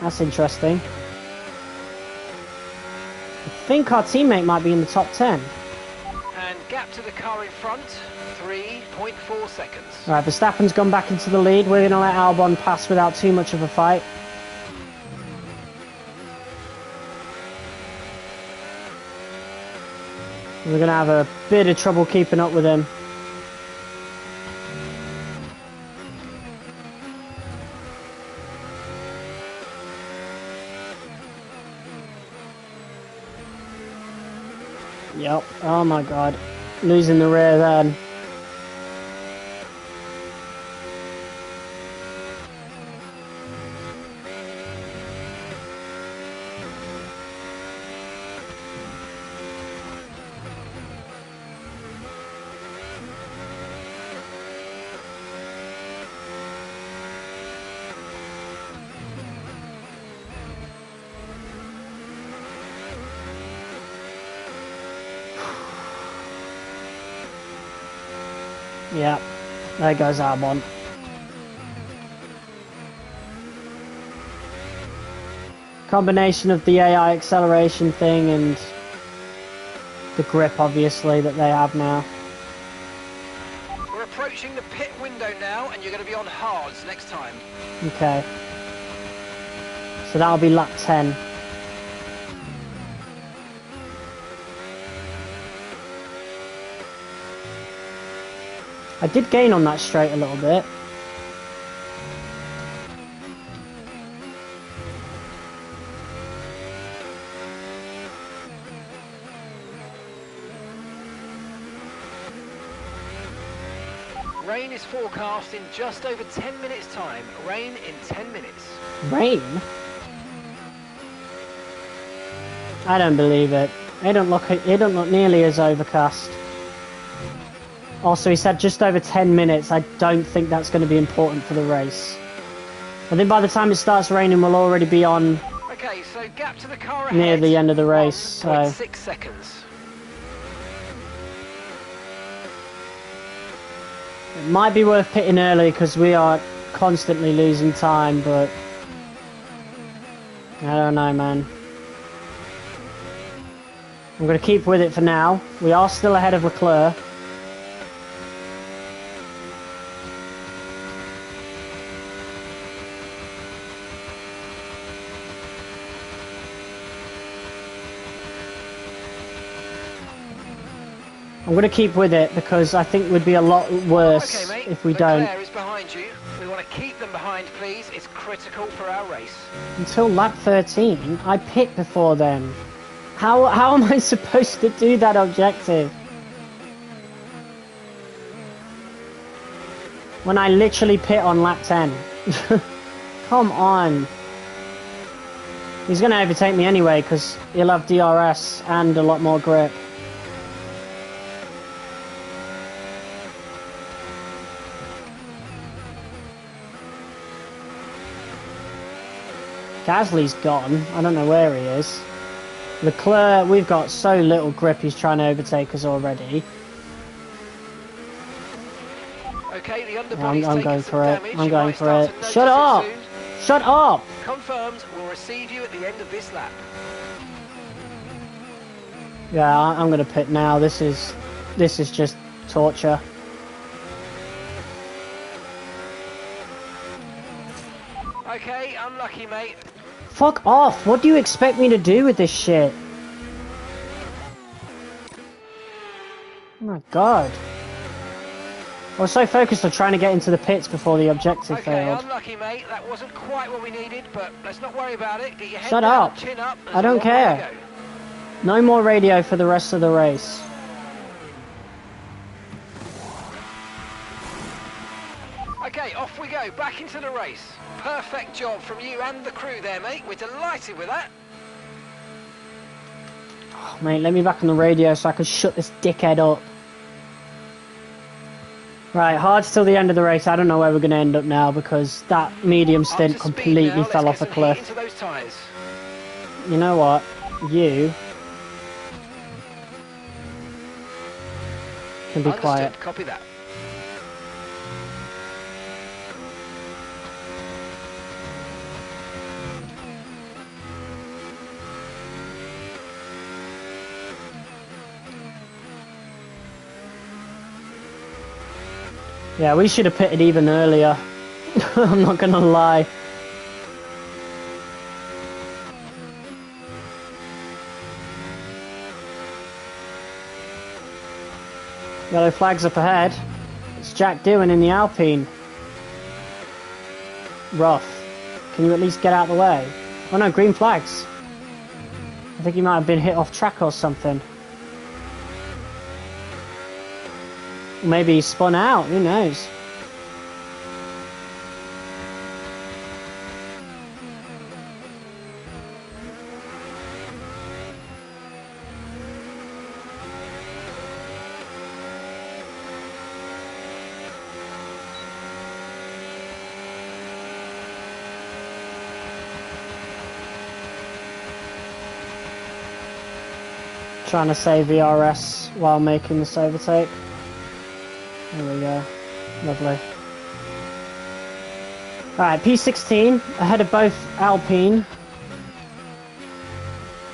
Speaker 1: that's interesting. I think our teammate might be in the top 10.
Speaker 2: And gap to the car in front, 3.4 seconds.
Speaker 1: Right, Verstappen's gone back into the lead. We're going to let Albon pass without too much of a fight. We're going to have a bit of trouble keeping up with him. Yep, oh my god. Losing the rear then. Yeah, there goes Albon. Combination of the AI acceleration thing and the grip, obviously, that they have now.
Speaker 2: We're approaching the pit window now, and you're going to be on hards next time.
Speaker 1: Okay. So that'll be lap 10. I did gain on that straight a little bit.
Speaker 2: Rain is forecast in just over 10 minutes' time. Rain in 10 minutes.
Speaker 1: Rain? I don't believe it. It don't look nearly as overcast. Also, he said just over 10 minutes. I don't think that's going to be important for the race. I think by the time it starts raining, we'll already be on
Speaker 2: Okay, so gap to the car ahead.
Speaker 1: near the end of the race. So
Speaker 2: 6 seconds.
Speaker 1: it might be worth pitting early because we are constantly losing time, but I don't know, man. I'm going to keep with it for now. We are still ahead of Leclerc. I'm going to keep with it because I think it would be a lot worse
Speaker 2: Okay, mate.
Speaker 1: if we don't.
Speaker 2: Leclerc is behind you. We want to keep them behind, please. It's critical for our race.
Speaker 1: Until lap 13, I pit before then. How am I supposed to do that objective? When I literally pit on lap 10. Come on. He's going to overtake me anyway because he'll have DRS and a lot more grip. Gasly's gone. I don't know where he is. Leclerc, we've got so little grip, he's trying to overtake us already.
Speaker 2: Okay, the underbody's
Speaker 1: I'm
Speaker 2: taking
Speaker 1: going
Speaker 2: some
Speaker 1: for it.
Speaker 2: damage.
Speaker 1: I'm
Speaker 2: You
Speaker 1: going
Speaker 2: might
Speaker 1: for
Speaker 2: start
Speaker 1: it.
Speaker 2: to notice
Speaker 1: Shut up!
Speaker 2: soon.
Speaker 1: Shut up!
Speaker 2: Confirmed. We'll receive you at the end of this lap.
Speaker 1: Yeah, I'm going to pit now. This is just torture.
Speaker 2: Okay, unlucky, mate.
Speaker 1: Fuck off! What do you expect me to do with this shit? Oh my god. I was so focused on trying to get into the pits before the objective
Speaker 2: Okay,
Speaker 1: failed.
Speaker 2: unlucky, mate. That wasn't quite what we needed, but let's not worry about it. Get your head
Speaker 1: Shut
Speaker 2: down,
Speaker 1: up.
Speaker 2: chin up. There's
Speaker 1: I
Speaker 2: a
Speaker 1: don't
Speaker 2: long way to
Speaker 1: care. No more radio for the rest of the race.
Speaker 2: go. Okay, off we go. Back into the race. Perfect job from you and the crew there, mate. We're delighted with that.
Speaker 1: Oh, mate, let me back on the radio so I can shut this dickhead up. Right, hards till the end of the race. I don't know where we're going to end up now because that medium
Speaker 2: Up
Speaker 1: stint
Speaker 2: to speed
Speaker 1: completely
Speaker 2: now.
Speaker 1: fell
Speaker 2: Let's
Speaker 1: off a
Speaker 2: get some heat
Speaker 1: cliff.
Speaker 2: into those tyres.
Speaker 1: You know what? You can be quiet.
Speaker 2: Understood. Copy that.
Speaker 1: Yeah, we should have pitted even earlier. I'm not gonna lie. Yellow flags up ahead. It's Jack Doohan in the Alpine. Rough. Can you at least get out of the way? Oh no, green flags. I think he might have been hit off track or something. Maybe he spun out, who knows? Trying to save VRS while making this overtake. There we go. Lovely. Alright, P16 ahead of both Alpine.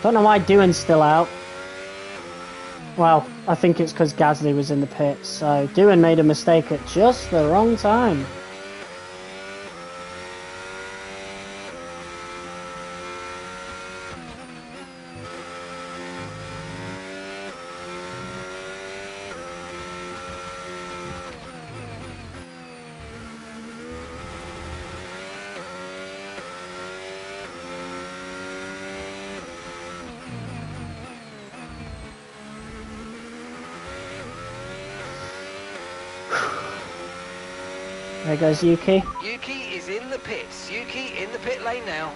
Speaker 1: Don't know why Doohan's still out. Well, I think it's because Gasly was in the pits, so Doohan made a mistake at just the wrong time. There goes Yuki.
Speaker 2: Yuki is in the pits. Yuki in the pit lane now.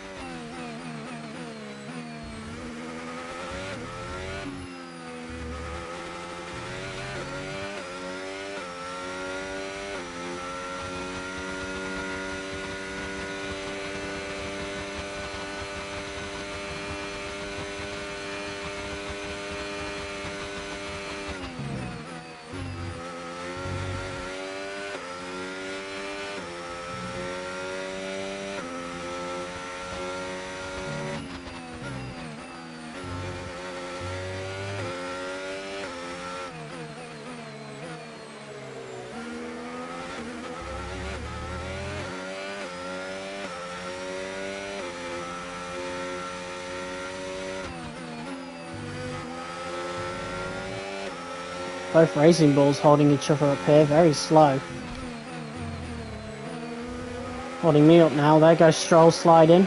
Speaker 1: Both racing bulls holding each other up here, very slow. Holding me up now. There goes Stroll sliding.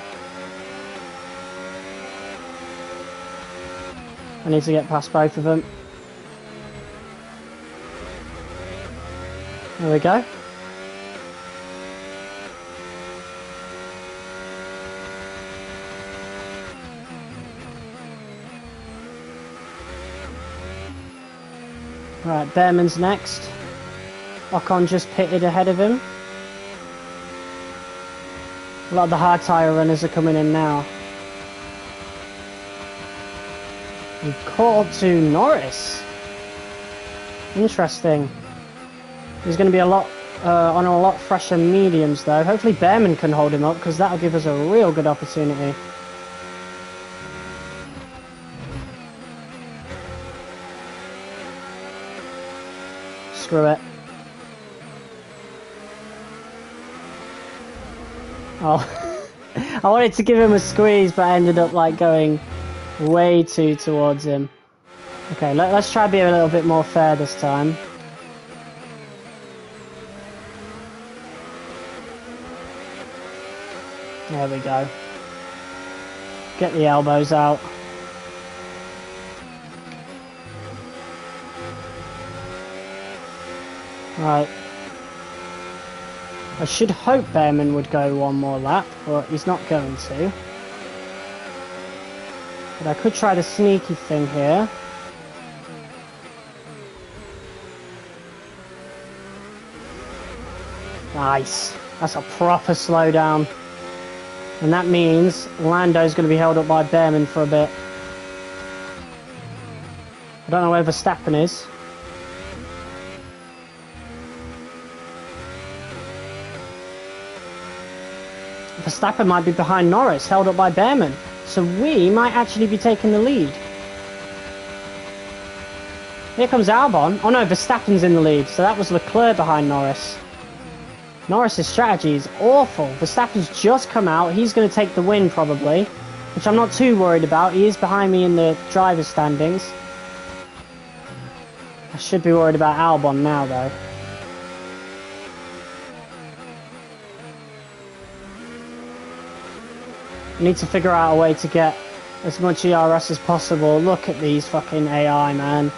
Speaker 1: I need to get past both of them. There we go. Right, Behrman's next. Ocon just pitted ahead of him. A lot of the hard tyre runners are coming in now. We've caught up to Norris. Interesting. He's going to be a lot on a lot fresher mediums though. Hopefully Behrman can hold him up because that'll give us a real good opportunity. Screw it. Oh, I wanted to give him a squeeze, but I ended up like going way too towards him. Okay, let's try to be a little bit more fair this time. There we go. Get the elbows out. Right. I should hope Behrman would go one more lap, but he's not going to. But I could try the sneaky thing here. Nice. That's a proper slowdown. And that means Lando's going to be held up by Behrman for a bit. I don't know where Verstappen is. Verstappen might be behind Norris, held up by Behrman. So we might actually be taking the lead. Here comes Albon. Oh no, Verstappen's in the lead. So that was Leclerc behind Norris. Norris's strategy is awful. Verstappen's just come out. He's going to take the win probably, which I'm not too worried about. He is behind me in the driver's standings. I should be worried about Albon now though. I need to figure out a way to get as much ERS as possible. Look at these fucking AI, man.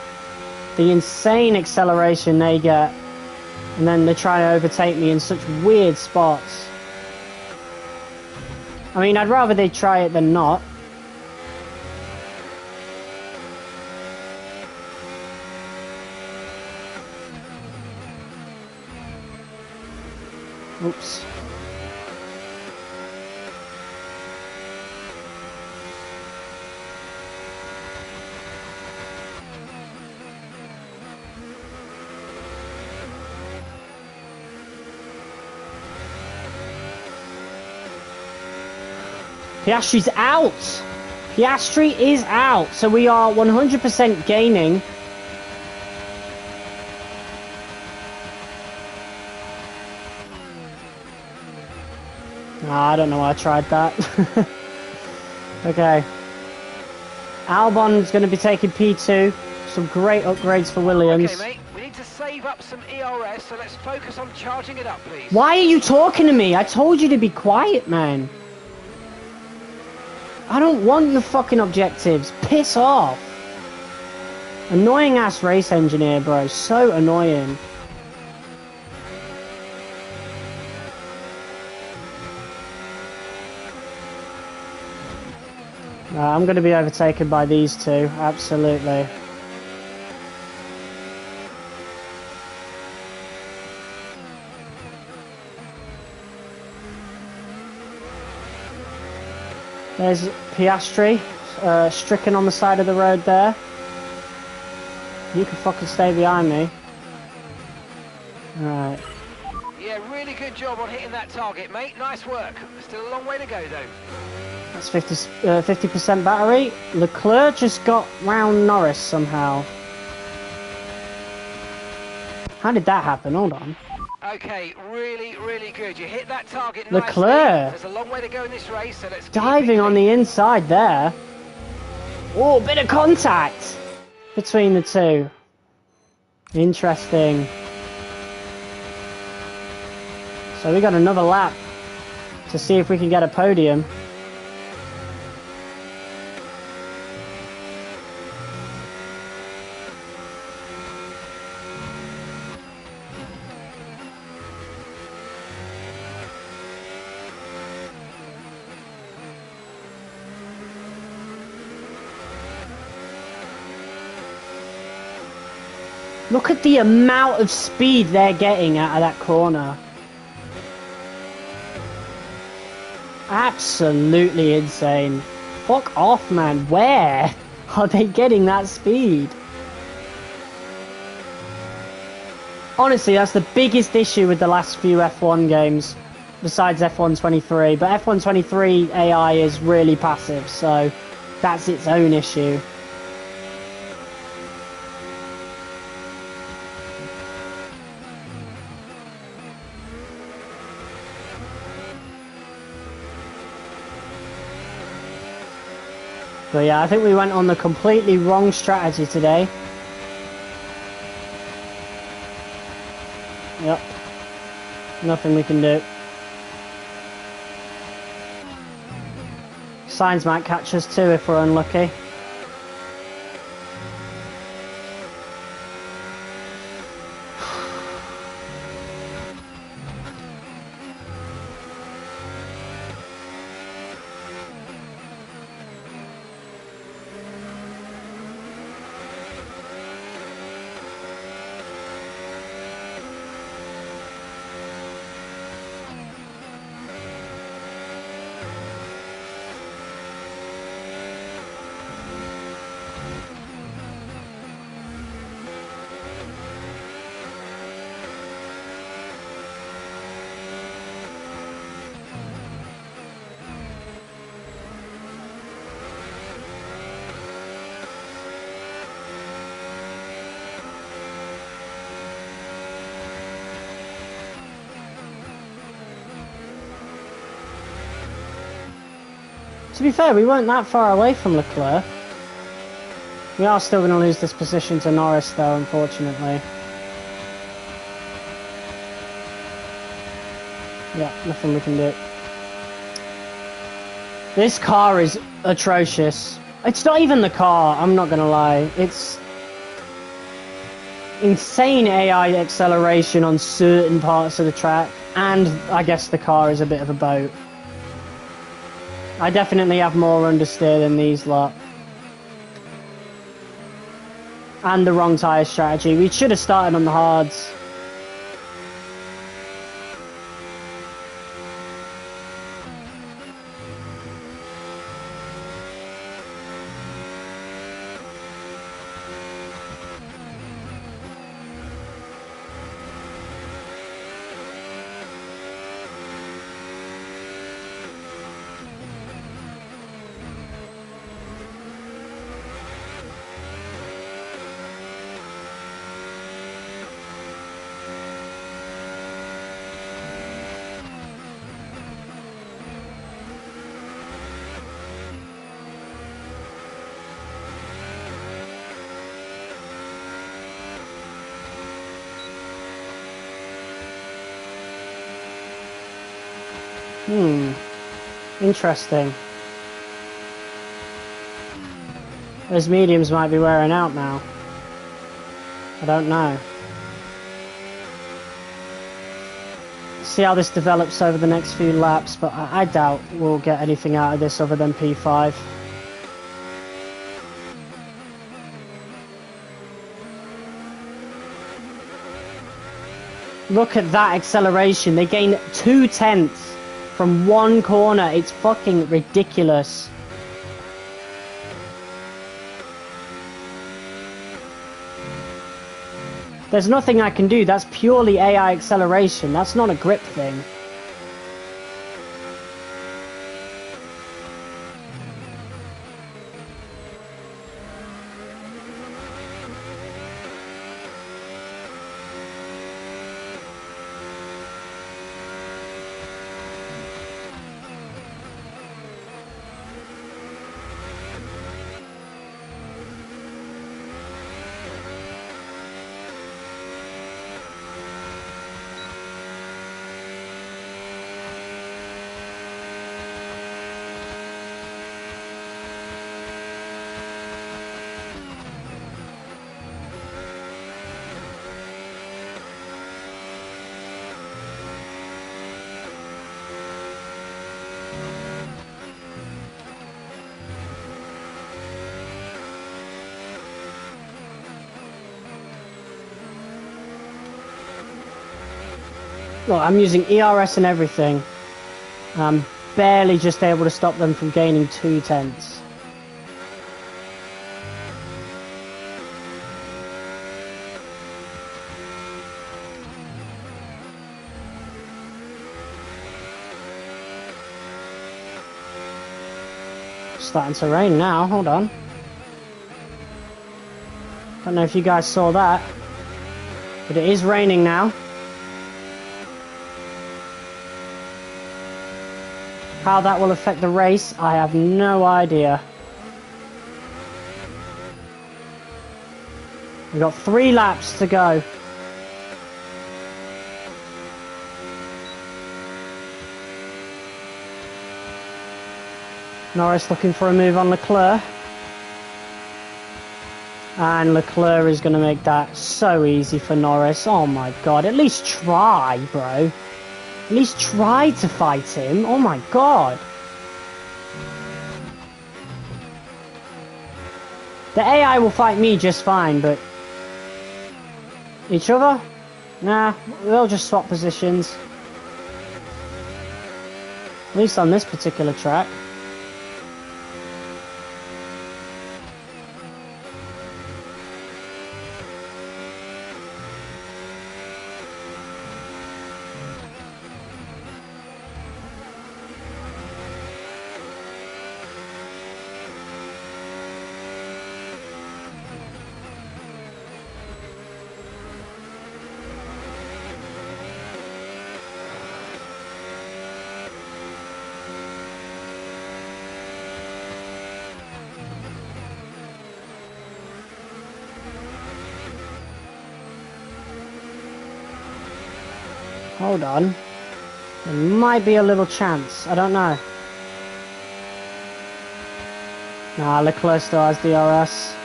Speaker 1: The insane acceleration they get. And then they try to overtake me in such weird spots. I mean, I'd rather they try it than not. Oops. Piastri's out! Piastri is out, so we are 100% gaining. I don't know why I tried that. Okay. Albon's going to be taking P2. Some great upgrades for Williams.
Speaker 2: Okay, mate. We need to save up some ERS, so let's focus on charging it up, please.
Speaker 1: Why are you talking to me? I told you to be quiet, man. I don't want your fucking objectives. Piss off. Annoying ass race engineer, bro. So annoying. I'm going to be overtaken by these two. Absolutely. There's Piastri, stricken on the side of the road there. You can fucking stay behind me. Alright.
Speaker 2: Yeah, really good job on hitting that target, mate. Nice work. Still a long way to go, though.
Speaker 1: That's 50% battery. Leclerc just got round Norris somehow. How did that happen? Hold on.
Speaker 2: Okay, really, really good. You hit that target
Speaker 1: Leclerc.
Speaker 2: nicely. There's a long way to go in this race, so let's
Speaker 1: diving on the inside there. Oh, bit of contact between the two. Interesting. So we got another lap to see if we can get a podium. Look at the amount of speed they're getting out of that corner. Absolutely insane. Fuck off, man. Where are they getting that speed? Honestly, that's the biggest issue with the last few F1 games, besides F1 23. But F1 23 AI is really passive, so that's its own issue. But yeah, I think we went on the completely wrong strategy today. Yep. Nothing we can do. Signs might catch us too if we're unlucky. To be fair, we weren't that far away from Leclerc. We are still going to lose this position to Norris though, unfortunately. Yeah, nothing we can do. This car is atrocious. It's not even the car, I'm not going to lie. It's insane AI acceleration on certain parts of the track, and I guess the car is a bit of a boat. I definitely have more understeer than these lot. And the wrong tyre strategy. We should have started on the hards. Interesting. Those mediums might be wearing out now. I don't know. See how this develops over the next few laps, but I doubt we'll get anything out of this other than P5. Look at that acceleration. They gain 0.2 from one corner. It's fucking ridiculous. There's nothing I can do. That's purely AI acceleration. That's not a grip thing. Look, I'm using ERS and everything. I'm barely just able to stop them from gaining 2 tenths. Starting to rain now, hold on. Don't know if you guys saw that, but it is raining now. How that will affect the race, I have no idea. We've got 3 laps to go. Norris looking for a move on Leclerc. And Leclerc is going to make that so easy for Norris. Oh my god, at least try, bro. At least try to fight him. Oh my god. The AI will fight me just fine, but each other? Nah, they'll just swap positions. At least on this particular track. Hold on. There might be a little chance. I don't know. Nah, Leclerc still has DRS.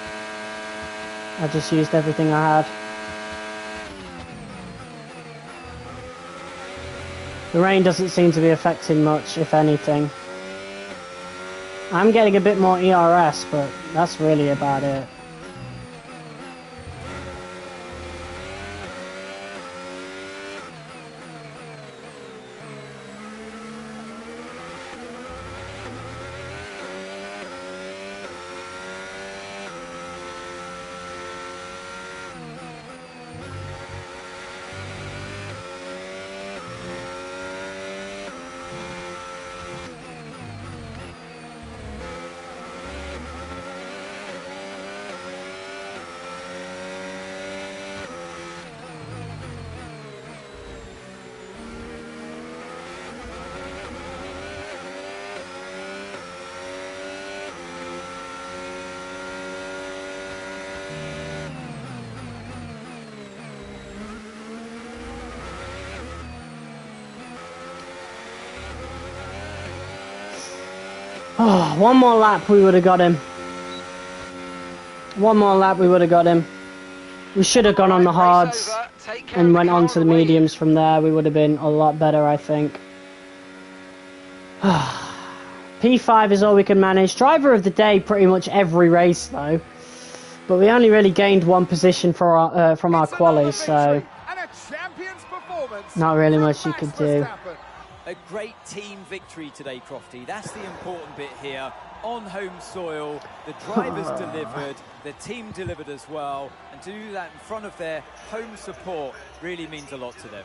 Speaker 1: I just used everything I had. The rain doesn't seem to be affecting much, if anything. I'm getting a bit more ERS, but that's really about it. Oh, one more lap we would have got him. One more lap we would have got him. We should have gone on the hards and went on to the mediums from there. We would have been a lot better, I think. P5 is all we can manage. Driver of the day pretty much every race though. But we only really gained 1 position for our, from our quali, so not really much you could do.
Speaker 5: A great team victory today, Crofty. That's the important bit here. On home soil, the drivers delivered, the team delivered as well, and to do that in front of their home support really means a lot to them.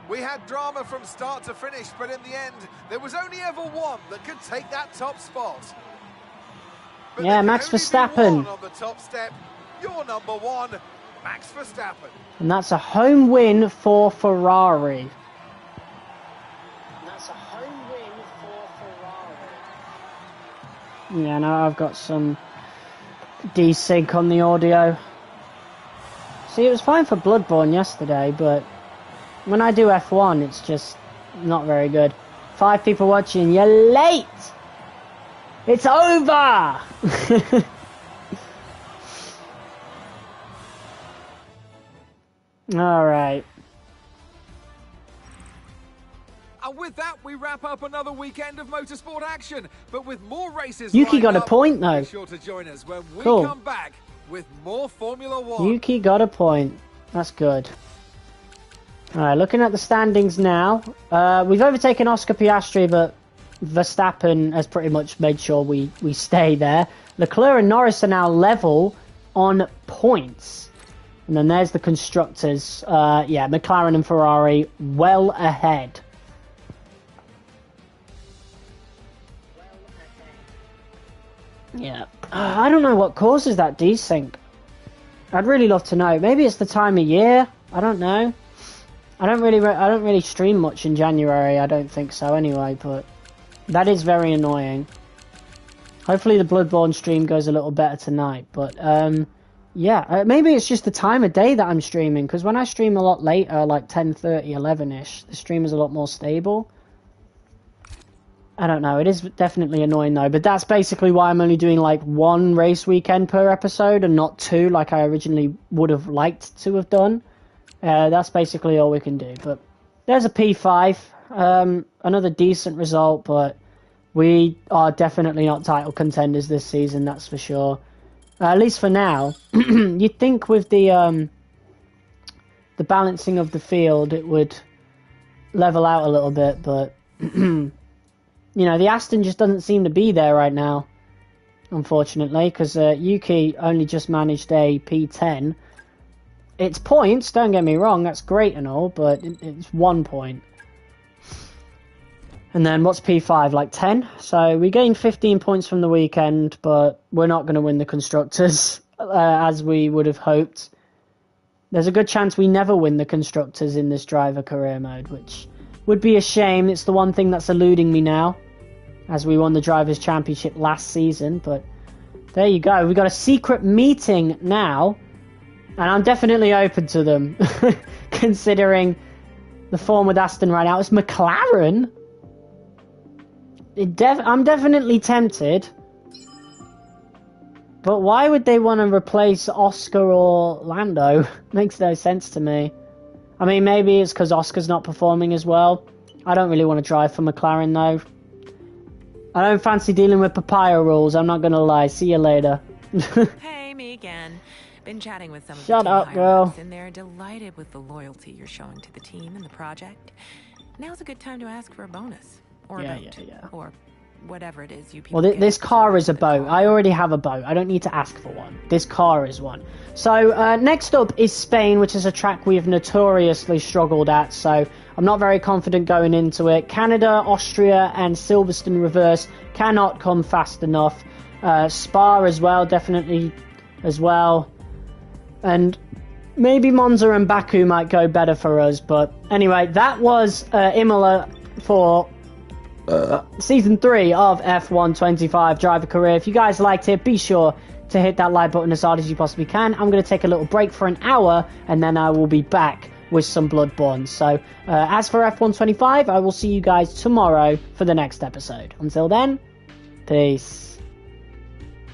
Speaker 4: We had drama from start to finish, but in the end, there was only ever one that could take that top spot. But
Speaker 1: yeah, Max Verstappen.
Speaker 4: On the top step, you're number 1. Max Verstappen.
Speaker 1: And that's a home win for Ferrari. That's a home win for Ferrari. Yeah, now I've got some desync on the audio. See, it was fine for Bloodborne yesterday, but when I do F1, it's just not very good. 5 people watching, you're late! It's over! Alright.
Speaker 4: And with that, we wrap up another weekend of motorsport action. But with more races
Speaker 1: Yuki
Speaker 4: lined
Speaker 1: got a
Speaker 4: up,
Speaker 1: point though.
Speaker 4: be sure to join us when we
Speaker 1: Cool.
Speaker 4: come back with more Formula One.
Speaker 1: Yuki got a point. That's good. Alright, looking at the standings now. We've overtaken Oscar Piastri, but Verstappen has pretty much made sure we stay there. Leclerc and Norris are now level on points. And then there's the constructors. Yeah, McLaren and Ferrari well ahead. Yeah. I don't know what causes that desync. I'd really love to know. Maybe it's the time of year. I don't know. I don't really stream much in January. I don't think so anyway, but that is very annoying. Hopefully the Bloodborne stream goes a little better tonight, but yeah, maybe it's just the time of day that I'm streaming, because when I stream a lot later, like 10:30, 11ish, the stream is a lot more stable. I don't know, it is definitely annoying though, but that's basically why I'm only doing like 1 race weekend per episode and not 2 like I originally would have liked to have done. That's basically all we can do, but there's a P5, another decent result, but we are definitely not title contenders this season, that's for sure. At least for now. You'd think with the balancing of the field it would level out a little bit, but you know, the Aston just doesn't seem to be there right now, unfortunately, because Yuki only just managed a P10. It's points, don't get me wrong, that's great and all, but it's 1 point. And then what's P5, like 10? So we gained 15 points from the weekend, but we're not going to win the Constructors as we would have hoped. There's a good chance we never win the Constructors in this driver career mode, which would be a shame. It's the one thing that's eluding me now, as we won the Drivers' Championship last season. But there you go. We've got a secret meeting now, and I'm definitely open to them, considering the form with Aston right now. It's McLaren. I'm definitely tempted. But why would they want to replace Oscar or Lando? Makes no sense to me. I mean, maybe it's because Oscar's not performing as well. I don't really want to drive for McLaren, though. I don't fancy dealing with papaya rules, I'm not going to lie. See you later.
Speaker 6: Hey, me again. Been chatting with some of
Speaker 1: Shut
Speaker 6: the team
Speaker 1: up, girl.
Speaker 6: higher-ups, and they're delighted with the loyalty you're showing to the team and the project. Now's a good time to ask for a bonus. Or a boat. Or whatever it is you people
Speaker 1: Well,
Speaker 6: get
Speaker 1: this
Speaker 6: for
Speaker 1: car
Speaker 6: serving
Speaker 1: is a
Speaker 6: the
Speaker 1: boat.
Speaker 6: car.
Speaker 1: I already have a boat. I don't need to ask for one. This car is one. So, next up is Spain, which is a track we have notoriously struggled at, so I'm not very confident going into it. Canada, Austria, and Silverstone Reverse cannot come fast enough. Spa as well, definitely as well. And maybe Monza and Baku might go better for us, but anyway, that was Imola for Season 3 of F1 25 Driver Career. If you guys liked it, be sure to hit that like button as hard as you possibly can. I'm going to take a little break for an hour, and then I will be back with some Bloodborne. So, as for F1 25, I will see you guys tomorrow for the next episode. Until then, peace.